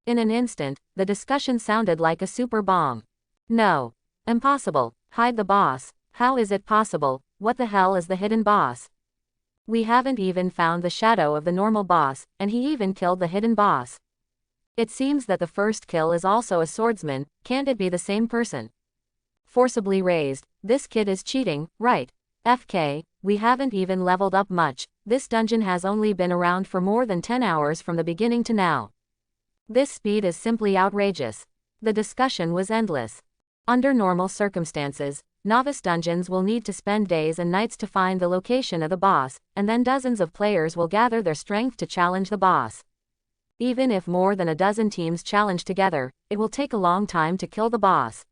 In an instant, the discussion sounded like a super bomb. No. Impossible. Hide the boss. How is it possible? What the hell is the hidden boss? We haven't even found the shadow of the normal boss, and he even killed the hidden boss. It seems that the first kill is also a swordsman. Can't it be the same person? Forcibly raised. This kid is cheating, right? FK, we haven't even leveled up much. This dungeon has only been around for more than 10 hours from the beginning to now. This speed is simply outrageous. The discussion was endless. Under normal circumstances, novice dungeons will need to spend days and nights to find the location of the boss, and then dozens of players will gather their strength to challenge the boss. Even if more than a dozen teams challenge together, it will take a long time to kill the boss.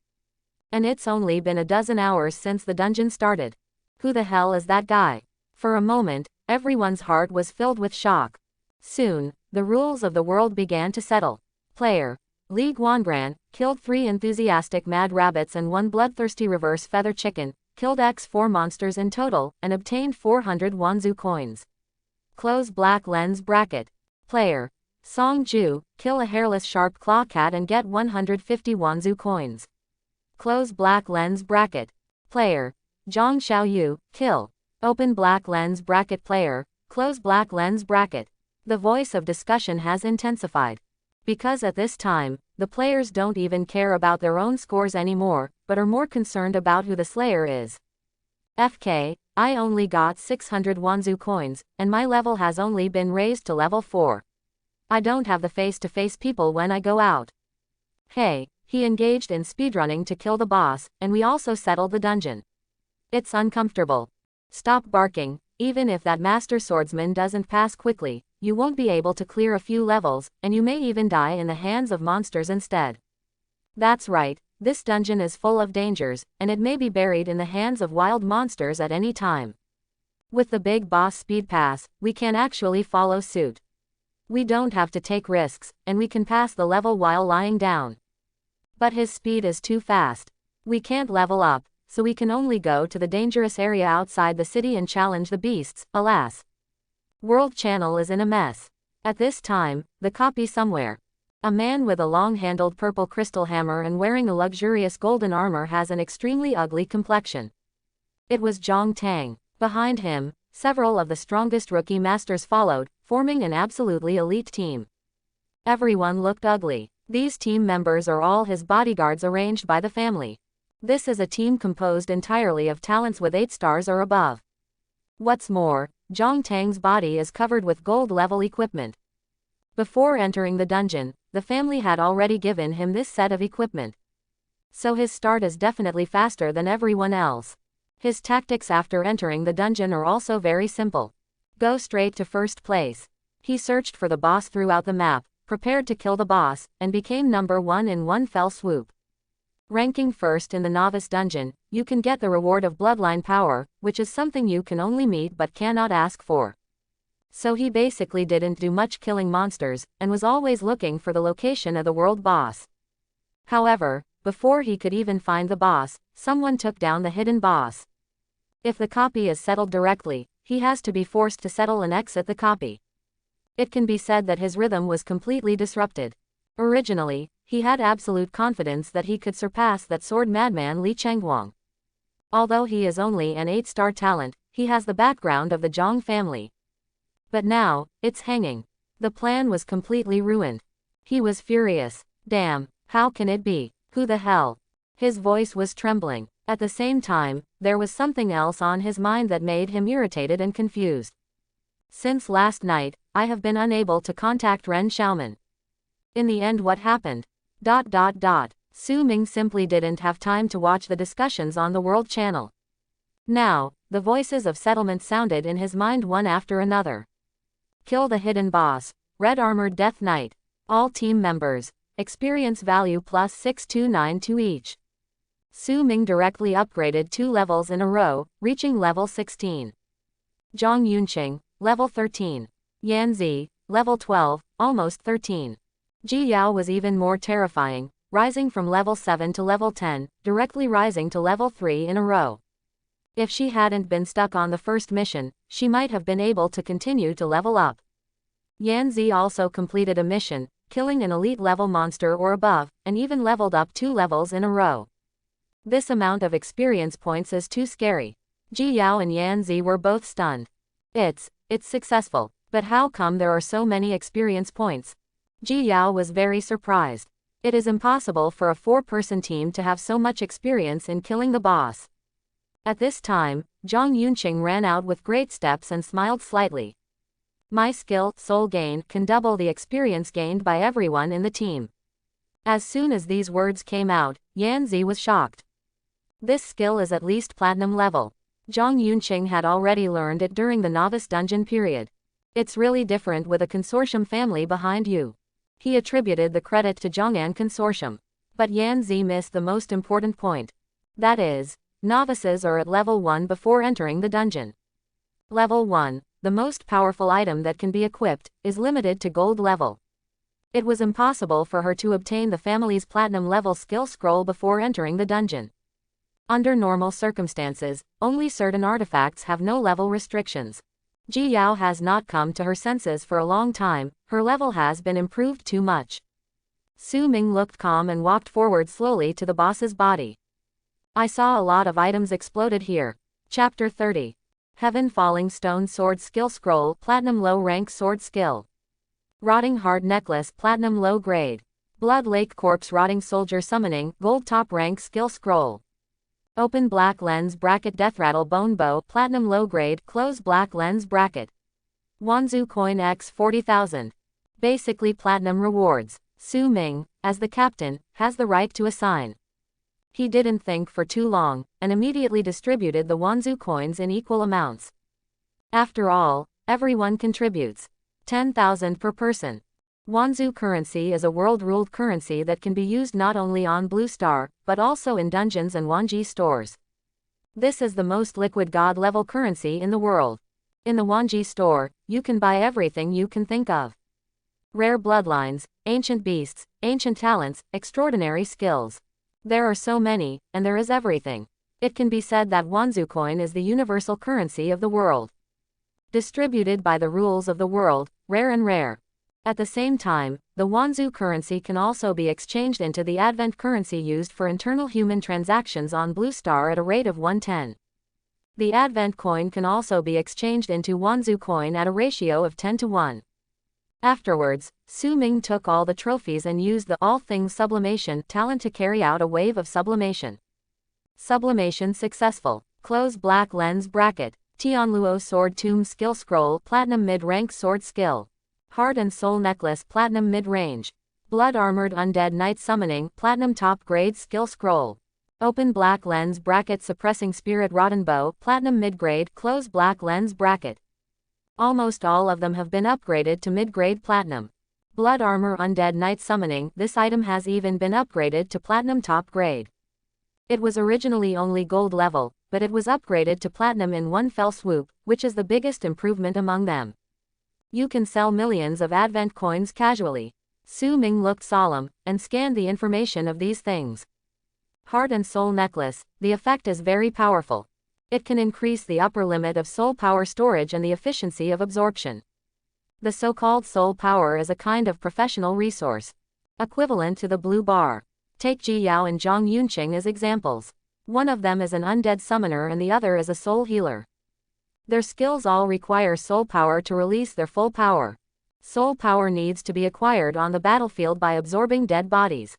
And it's only been a dozen hours since the dungeon started. Who the hell is that guy? For a moment, everyone's heart was filled with shock. Soon, the rules of the world began to settle. Player Li Guangran killed 3 enthusiastic mad rabbits and 1 bloodthirsty reverse feather chicken, killed X4 monsters in total, and obtained 400 Wanzu coins. Close black lens bracket. Player Song Ju, kill a hairless sharp claw cat and get 150 Wanzu coins. Close black lens bracket. Player Zhang Xiaoyu, kill. Open black lens bracket. Player close black lens bracket. The voice of discussion has intensified. Because at this time, the players don't even care about their own scores anymore, but are more concerned about who the slayer is. FK, I only got 600 Wanzu coins, and my level has only been raised to level 4. I don't have the face-to-face people when I go out. Hey, he engaged in speedrunning to kill the boss, and we also settled the dungeon. It's uncomfortable. Stop barking. Even if that master swordsman doesn't pass quickly, you won't be able to clear a few levels, and you may even die in the hands of monsters instead. That's right, this dungeon is full of dangers, and it may be buried in the hands of wild monsters at any time. With the big boss speed pass, we can actually follow suit. We don't have to take risks, and we can pass the level while lying down. But his speed is too fast. We can't level up, so we can only go to the dangerous area outside the city and challenge the beasts, alas. World Channel is in a mess. At this time, the copy somewhere. A man with a long-handled purple crystal hammer and wearing a luxurious golden armor has an extremely ugly complexion. It was Zhang Tang. Behind him, several of the strongest rookie masters followed, forming an absolutely elite team. Everyone looked ugly. These team members are all his bodyguards arranged by the family. This is a team composed entirely of talents with 8 stars or above. What's more, Zhang Tang's body is covered with gold-level equipment. Before entering the dungeon, the family had already given him this set of equipment. So his start is definitely faster than everyone else. His tactics after entering the dungeon are also very simple. Go straight to first place. He searched for the boss throughout the map, prepared to kill the boss, and became number 1 in one fell swoop. Ranking first in the novice dungeon, you can get the reward of bloodline power, which is something you can only meet but cannot ask for. So he basically didn't do much killing monsters, and was always looking for the location of the world boss. However, before he could even find the boss, someone took down the hidden boss. If the copy is settled directly, he has to be forced to settle and exit the copy. It can be said that his rhythm was completely disrupted. Originally, he had absolute confidence that he could surpass that sword madman Li Chengguang. Although he is only an 8-star talent, he has the background of the Zhang family. But now, it's hanging. The plan was completely ruined. He was furious. Damn, how can it be? Who the hell? His voice was trembling. At the same time, there was something else on his mind that made him irritated and confused. Since last night, I have been unable to contact Ren Xiaoman. In the end, what happened? Su Ming simply didn't have time to watch the discussions on the World Channel. Now, the voices of settlement sounded in his mind one after another. Kill the hidden boss. Red Armored Death Knight. All team members. Experience value plus 6292 each. Su Ming directly upgraded 2 levels in a row, reaching level 16. Zhang Yunqing, level 13. Yan Zi, level 12, almost 13. Ji Yao was even more terrifying, rising from level 7 to level 10, directly rising to level 3 in a row. If she hadn't been stuck on the first mission, she might have been able to continue to level up. Yan Zi also completed a mission, killing an elite level monster or above, and even leveled up 2 levels in a row. This amount of experience points is too scary. Ji Yao and Yan Zi were both stunned. It's successful, but how come there are so many experience points? Ji Yao was very surprised. It is impossible for a 4-person team to have so much experience in killing the boss. At this time, Zhang Yunqing ran out with great steps and smiled slightly. My skill, soul gain, can double the experience gained by everyone in the team. As soon as these words came out, Yan Zi was shocked. This skill is at least platinum level. Zhang Yunqing had already learned it during the novice dungeon period. It's really different with a consortium family behind you. He attributed the credit to Zhong'an Consortium. But Yan Zi missed the most important point. That is, novices are at level 1 before entering the dungeon. Level 1, the most powerful item that can be equipped, is limited to gold level. It was impossible for her to obtain the family's platinum level skill scroll before entering the dungeon. Under normal circumstances, only certain artifacts have no level restrictions. Ji Yao has not come to her senses for a long time, her level has been improved too much. Su Ming looked calm and walked forward slowly to the boss's body. I saw a lot of items exploded here. Chapter 30. Heaven Falling Stone Sword Skill Scroll Platinum Low Rank Sword Skill. Rotting Heart Necklace Platinum Low Grade. Blood Lake Corpse Rotting Soldier Summoning Gold Top Rank Skill Scroll. Open Black Lens Bracket Death Rattle Bone Bow Platinum Low Grade Close Black Lens Bracket. Wanzu Coin X 40,000. Basically platinum rewards. Su Ming, as the captain, has the right to assign. He didn't think for too long, and immediately distributed the Wanzu coins in equal amounts. After all, everyone contributes. 10,000 per person. Wanzu currency is a world-ruled currency that can be used not only on Blue Star, but also in dungeons and Wanji stores. This is the most liquid god-level currency in the world. In the Wanji store, you can buy everything you can think of. Rare bloodlines, ancient beasts, ancient talents, extraordinary skills. There are so many, and there is everything. It can be said that Wanzu coin is the universal currency of the world. Distributed by the rules of the world, rare and rare. At the same time, the Wanzu currency can also be exchanged into the Advent currency used for internal human transactions on Blue Star at a rate of 110. The Advent coin can also be exchanged into Wanzu coin at a ratio of 10 to 1. Afterwards, Su Ming took all the trophies and used the all things sublimation talent to carry out a wave of sublimation. Sublimation successful. Close black lens bracket. Tianluo sword tomb skill scroll platinum mid-rank sword skill. Heart and soul necklace platinum mid-range. Blood armored undead knight summoning platinum top grade skill scroll. Open black lens bracket suppressing spirit rotten bow platinum mid-grade close black lens bracket. Almost all of them have been upgraded to mid-grade platinum. Blood armor undead knight summoning, this item has even been upgraded to platinum top grade. It was originally only gold level, but it was upgraded to platinum in one fell swoop, which is the biggest improvement among them. You can sell millions of advent coins casually. Su Ming looked solemn, and scanned the information of these things. Heart and soul necklace, the effect is very powerful. It can increase the upper limit of soul power storage and the efficiency of absorption. The so-called soul power is a kind of professional resource, equivalent to the blue bar. Take Ji Yao and Zhang Yunqing as examples. One of them is an undead summoner and the other is a soul healer. Their skills all require soul power to release their full power. Soul power needs to be acquired on the battlefield by absorbing dead bodies.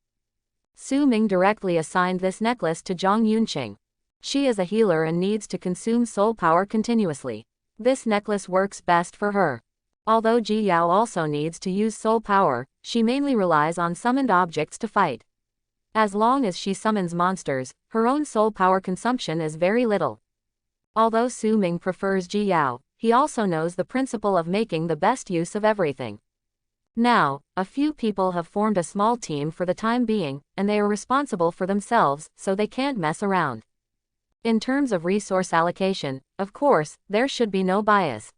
Su Ming directly assigned this necklace to Zhang Yunqing. She is a healer and needs to consume soul power continuously. This necklace works best for her. Although Ji Yao also needs to use soul power, she mainly relies on summoned objects to fight. As long as she summons monsters, her own soul power consumption is very little. Although Su Ming prefers Ji Yao, he also knows the principle of making the best use of everything. Now, a few people have formed a small team for the time being, and they are responsible for themselves, so they can't mess around. In terms of resource allocation, of course, there should be no bias.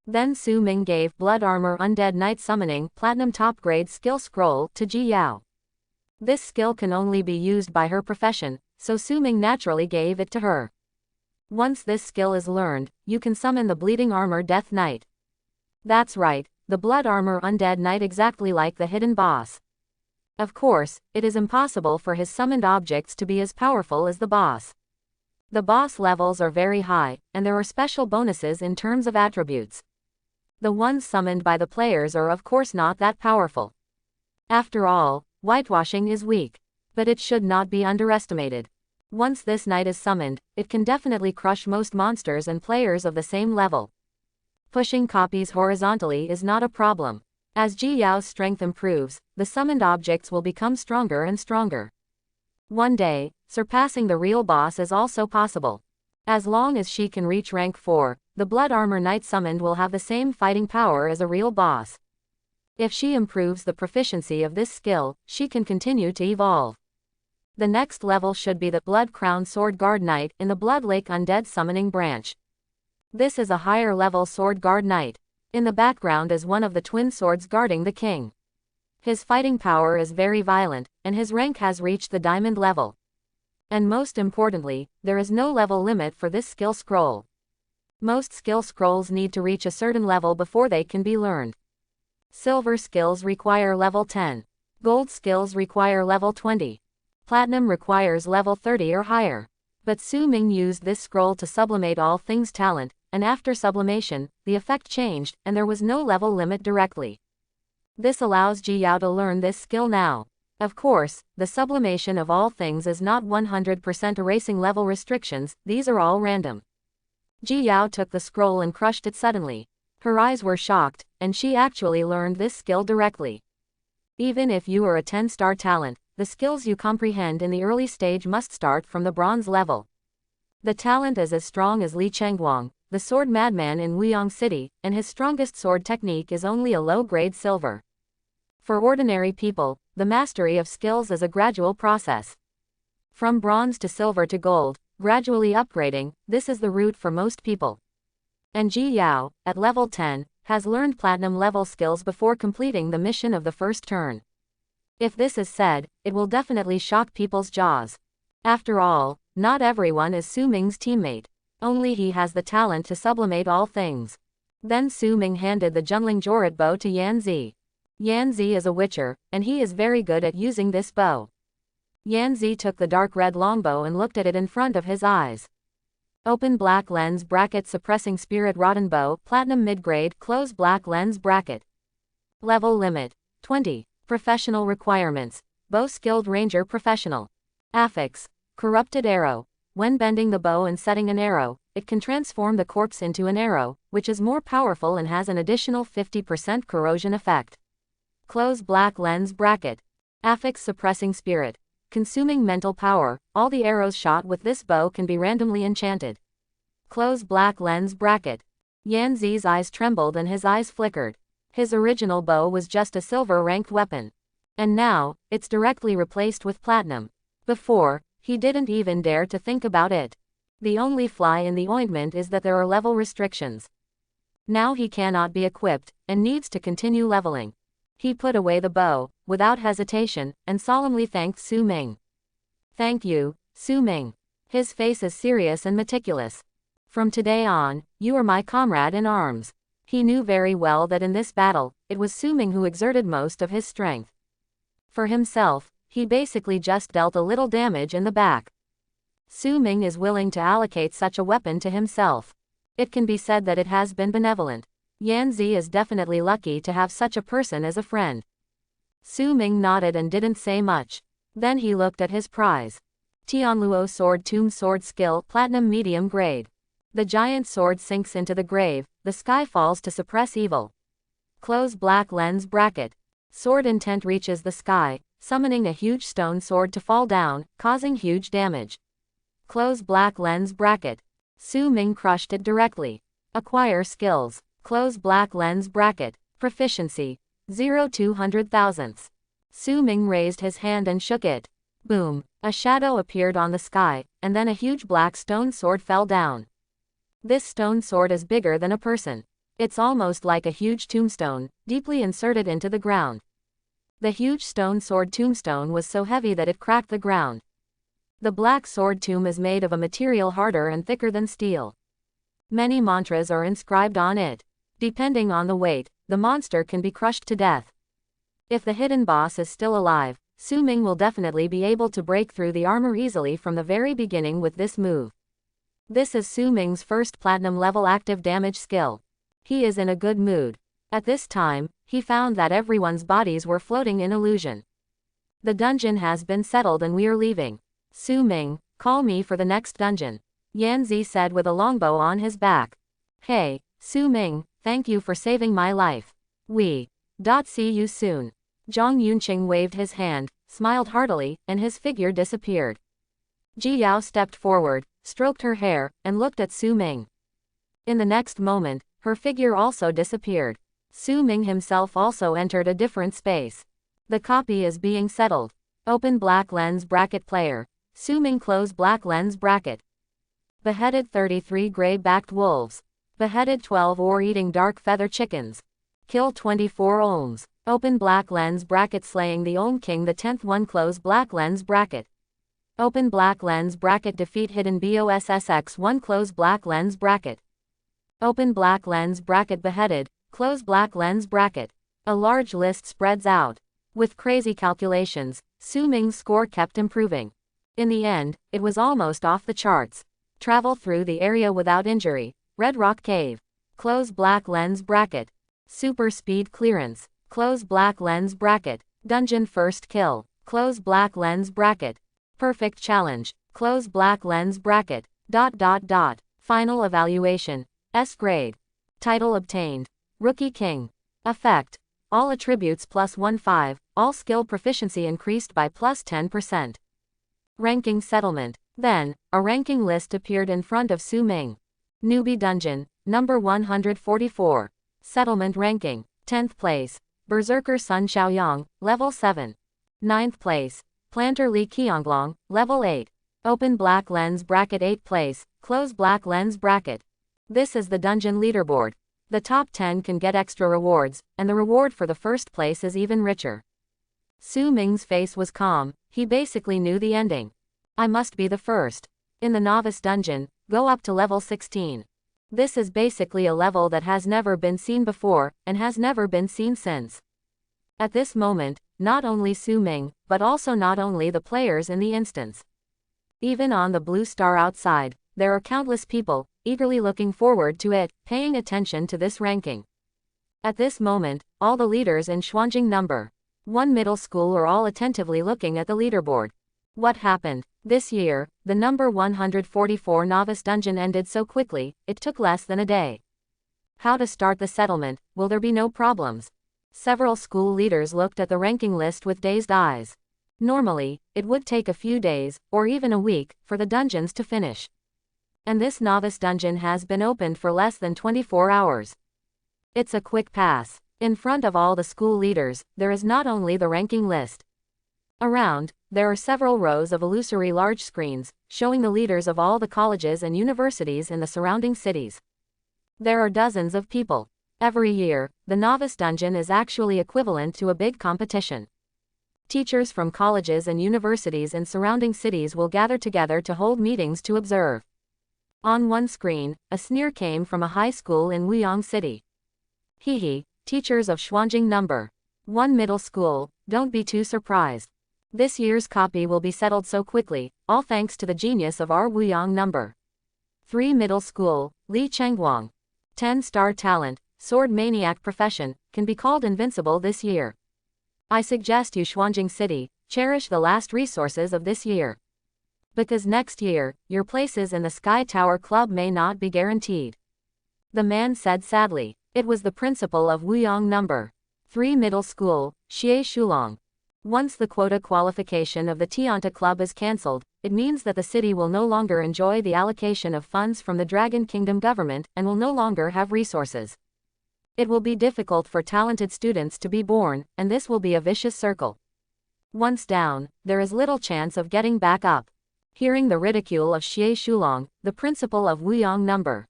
Then Su Ming gave Blood Armor Undead Knight Summoning Platinum Top Grade Skill Scroll to Ji Yao. This skill can only be used by her profession, so Su Ming naturally gave it to her. Once this skill is learned, you can summon the Bleeding Armor Death Knight. That's right, the Blood Armor Undead Knight exactly like the hidden boss. Of course, it is impossible for his summoned objects to be as powerful as the boss. The boss levels are very high, and there are special bonuses in terms of attributes. The ones summoned by the players are of course not that powerful. After all, whitewashing is weak, but it should not be underestimated. Once this knight is summoned, it can definitely crush most monsters and players of the same level. Pushing copies horizontally is not a problem. As Ji Yao's strength improves, the summoned objects will become stronger and stronger. One day, surpassing the real boss is also possible. As long as she can reach rank 4, the Blood Armor Knight summoned will have the same fighting power as a real boss. If she improves the proficiency of this skill, she can continue to evolve. The next level should be the Blood Crown Sword Guard Knight in the Blood Lake Undead Summoning Branch. This is a higher level Sword Guard Knight. In the background is one of the twin swords guarding the king. His fighting power is very violent, and his rank has reached the diamond level. And most importantly, there is no level limit for this skill scroll. Most skill scrolls need to reach a certain level before they can be learned. Silver skills require level 10. Gold skills require level 20. Platinum requires level 30 or higher. But Su Ming used this scroll to sublimate all things talent, and after sublimation, the effect changed, and there was no level limit directly. This allows Ji Yao to learn this skill now. Of course, the sublimation of all things is not 100% erasing level restrictions, these are all random. Ji Yao took the scroll and crushed it suddenly. Her eyes were shocked, and she actually learned this skill directly. Even if you are a 10-star talent, the skills you comprehend in the early stage must start from the bronze level. The talent is as strong as Li Chengguang, the sword madman in Wuyang City, and his strongest sword technique is only a low-grade silver. For ordinary people, the mastery of skills is a gradual process. From bronze to silver to gold, gradually upgrading, this is the route for most people. And Ji Yao, at level 10, has learned platinum level skills before completing the mission of the first turn. If this is said, it will definitely shock people's jaws. After all, not everyone is Su Ming's teammate. Only he has the talent to sublimate all things. Then Su Ming handed the Junling Jorit bow to Yan Zi. Yan Zi is a witcher, and he is very good at using this bow. Yan Zi took the dark red longbow and looked at it in front of his eyes. Open black lens bracket suppressing spirit rotten bow platinum mid-grade close black lens bracket. Level limit 20. Professional requirements. Bow skilled ranger professional. Affix. Corrupted arrow. When bending the bow and setting an arrow, it can transform the corpse into an arrow, which is more powerful and has an additional 50% corrosion effect. Close black lens bracket. Affix suppressing spirit. Consuming mental power, all the arrows shot with this bow can be randomly enchanted. Close black lens bracket. Yan Zi's eyes trembled and his eyes flickered. His original bow was just a silver ranked weapon. And now, it's directly replaced with platinum. Before, he didn't even dare to think about it. The only fly in the ointment is that there are level restrictions. Now he cannot be equipped, and needs to continue leveling. He put away the bow, without hesitation, and solemnly thanked Su Ming. Thank you, Su Ming. His face is serious and meticulous. From today on, you are my comrade in arms. He knew very well that in this battle, it was Su Ming who exerted most of his strength. For himself, he basically just dealt a little damage in the back. Su Ming is willing to allocate such a weapon to himself. It can be said that it has been benevolent. Yan Zi is definitely lucky to have such a person as a friend. Su Ming nodded and didn't say much. Then he looked at his prize. Tianluo sword tomb sword skill platinum medium grade. The giant sword sinks into the grave, the sky falls to suppress evil. Close black lens bracket. Sword intent reaches the sky, summoning a huge stone sword to fall down, causing huge damage. Close black lens bracket. Su Ming crushed it directly. Acquire skills. Close black lens bracket. Proficiency. 0.200,000. Su Ming raised his hand and shook it. Boom. A shadow appeared on the sky, and then a huge black stone sword fell down. This stone sword is bigger than a person. It's almost like a huge tombstone, deeply inserted into the ground. The huge stone sword tombstone was so heavy that it cracked the ground. The black sword tomb is made of a material harder and thicker than steel. Many mantras are inscribed on it. Depending on the weight, the monster can be crushed to death. If the hidden boss is still alive, Su Ming will definitely be able to break through the armor easily from the very beginning with this move. This is Su Ming's first platinum level active damage skill. He is in a good mood. At this time, he found that everyone's bodies were floating in illusion. The dungeon has been settled and we are leaving. Su Ming, call me for the next dungeon. Yan Zi said with a longbow on his back. Hey, Su Ming, thank you for saving my life. See you soon. Zhang Yunqing waved his hand, smiled heartily, and his figure disappeared. Ji Yao stepped forward, stroked her hair, and looked at Su Ming. In the next moment, her figure also disappeared. Su Ming himself also entered a different space. The copy is being settled. Open black lens bracket player. Su Ming close black lens bracket. Beheaded 33 gray-backed wolves. Beheaded 12 or-eating dark feather chickens. Kill 24 ohms. Open black lens bracket slaying the Ohm King the 10th one close black lens bracket. Open black lens bracket defeat hidden BOSSX 1 close black lens bracket. Open black lens bracket beheaded, close black lens bracket. A large list spreads out. With crazy calculations, Su Ming's score kept improving. In the end, it was almost off the charts. Travel through the area without injury. Red Rock Cave. Close black lens bracket. Super speed clearance. Close black lens bracket. Dungeon first kill. Close black lens bracket. Perfect challenge. Close black lens bracket. Final evaluation. S grade. Title obtained. Rookie King. Effect. All attributes +15, all skill proficiency increased by +10%. Ranking settlement. Then, a ranking list appeared in front of Su Ming. Newbie Dungeon, number 144. Settlement ranking, 10th place. Berserker Sun Xiaoyang, level 7. 9th place. Planter Li Qianglong, level 8. Open black lens bracket 8th place, close black lens bracket. This is the dungeon leaderboard. The top 10 can get extra rewards, and the reward for the first place is even richer. Su Ming's face was calm, he basically knew the ending. I must be the first. In the novice dungeon, go up to level 16. This is basically a level that has never been seen before, and has never been seen since. At this moment, not only Su Ming, but also not only the players in the instance. Even on the blue star outside, there are countless people, eagerly looking forward to it, paying attention to this ranking. At this moment, all the leaders in Xuanjing number 1 middle school are all attentively looking at the leaderboard. What happened? This year, the number 144 novice dungeon ended so quickly, it took less than a day. How to start the settlement? Will there be no problems? Several school leaders looked at the ranking list with dazed eyes. Normally, it would take a few days, or even a week, for the dungeons to finish. And this novice dungeon has been opened for less than 24 hours. It's a quick pass. In front of all the school leaders, there is not only the ranking list. Around, there are several rows of illusory large screens, showing the leaders of all the colleges and universities in the surrounding cities. There are dozens of people. Every year, the novice dungeon is actually equivalent to a big competition. Teachers from colleges and universities in surrounding cities will gather together to hold meetings to observe. On one screen, a sneer came from a high school in Wuyang City. Hehe, teachers of Xuanjing number 1 middle school, don't be too surprised. This year's copy will be settled so quickly, all thanks to the genius of our Wuyang number 3 middle school, Li Chengguang. 10-star talent, sword maniac profession, can be called invincible this year. I suggest you Xuanjing City, cherish the last resources of this year. Because next year, your places in the Sky Tower Club may not be guaranteed. The man said sadly. It was the principal of Wuyang number 3 middle school, Xie Shulong. Once the quota qualification of the Tianta Club is cancelled, it means that the city will no longer enjoy the allocation of funds from the Dragon Kingdom government and will no longer have resources. It will be difficult for talented students to be born, and this will be a vicious circle. Once down, there is little chance of getting back up. Hearing the ridicule of Xie Shulong, the principal of Wuyang number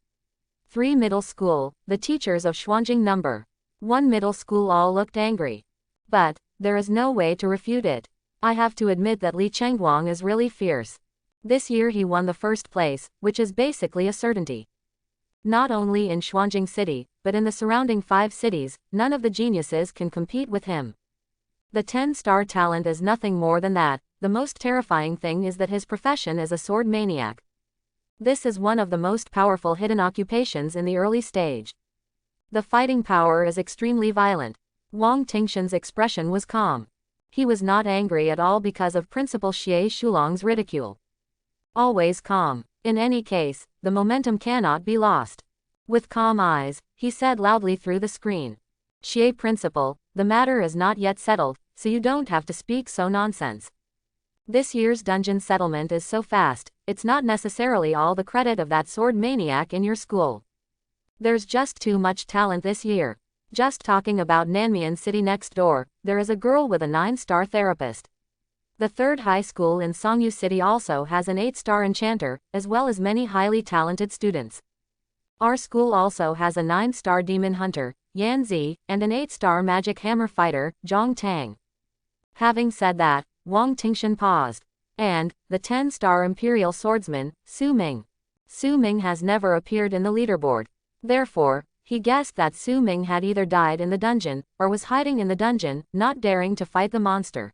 3 middle school, the teachers of Xuanjing number 1 middle school all looked angry. But there is no way to refute it. I have to admit that Li Chengguang is really fierce. This year he won the first place, which is basically a certainty. Not only in Xuanjing City, but in the surrounding 5 cities, none of the geniuses can compete with him. The 10-star talent is nothing more than that. The most terrifying thing is that his profession is a sword maniac. This is one of the most powerful hidden occupations in the early stage. The fighting power is extremely violent. Wang Tingshan's expression was calm. He was not angry at all because of Principal Xie Shulong's ridicule. Always calm. In any case, the momentum cannot be lost. With calm eyes, he said loudly through the screen. Xie Principal, the matter is not yet settled, so you don't have to speak so nonsense. This year's dungeon settlement is so fast, it's not necessarily all the credit of that sword maniac in your school. There's just too much talent this year. Just talking about Nanmian City next door, there is a girl with a 9-star therapist. The third high school in Songyu City also has an 8-star enchanter, as well as many highly talented students. Our school also has a 9-star demon hunter, Yan Zi, and an 8-star magic hammer fighter, Zhang Tang. Having said that, Wang Tingshan paused. And the 10-star imperial swordsman, Su Ming. Su Ming has never appeared in the leaderboard. Therefore, he guessed that Su Ming had either died in the dungeon, or was hiding in the dungeon, not daring to fight the monster.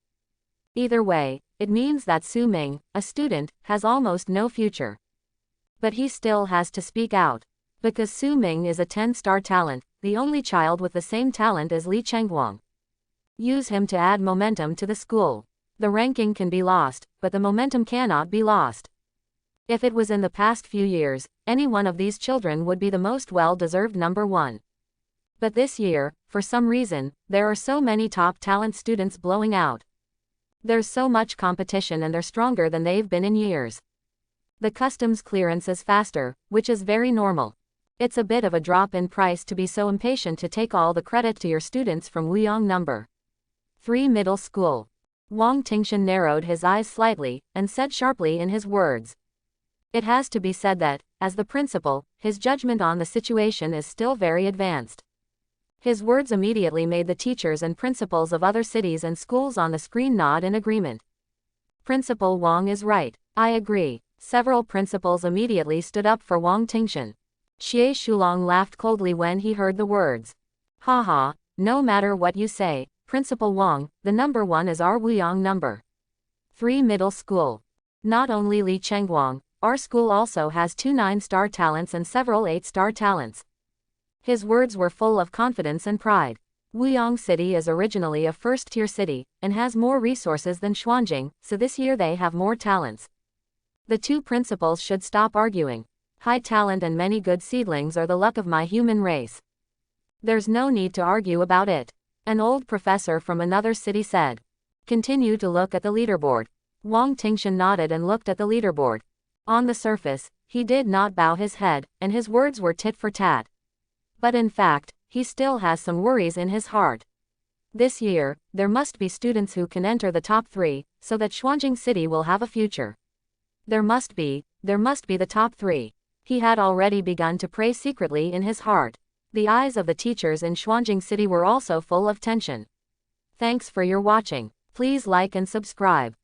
Either way, it means that Su Ming, a student, has almost no future. But he still has to speak out. Because Su Ming is a 10-star talent, the only child with the same talent as Li Chengguang. Use him to add momentum to the school. The ranking can be lost, but the momentum cannot be lost. If it was in the past few years, any one of these children would be the most well-deserved number 1. But this year, for some reason, there are so many top talent students blowing out. There's so much competition and they're stronger than they've been in years. The customs clearance is faster, which is very normal. It's a bit of a drop in price to be so impatient to take all the credit to your students from Wuyang number 3 middle school. Wang Tingshan narrowed his eyes slightly, and said sharply in his words. It has to be said that, as the principal, his judgment on the situation is still very advanced. His words immediately made the teachers and principals of other cities and schools on the screen nod in agreement. Principal Wang is right. I agree. Several principals immediately stood up for Wang Tingshan. Xie Shulong laughed coldly when he heard the words. Haha, no matter what you say, Principal Wang, the number 1 is our Wuyang number 3 middle school. Not only Li Chengguang, our school also has 2 9-star talents and several 8-star talents. His words were full of confidence and pride. Wuyong City is originally a first-tier city, and has more resources than Xuanjing, so this year they have more talents. The two principals should stop arguing. High talent and many good seedlings are the luck of my human race. There's no need to argue about it. An old professor from another city said. Continue to look at the leaderboard. Wang Tingshan nodded and looked at the leaderboard. On the surface, he did not bow his head, and his words were tit for tat. But in fact, he still has some worries in his heart. This year, there must be students who can enter the top 3, so that Xuanjing City will have a future. There must be the top 3. He had already begun to pray secretly in his heart. The eyes of the teachers in Xuanjing City were also full of tension. Thanks for your watching. Please like and subscribe.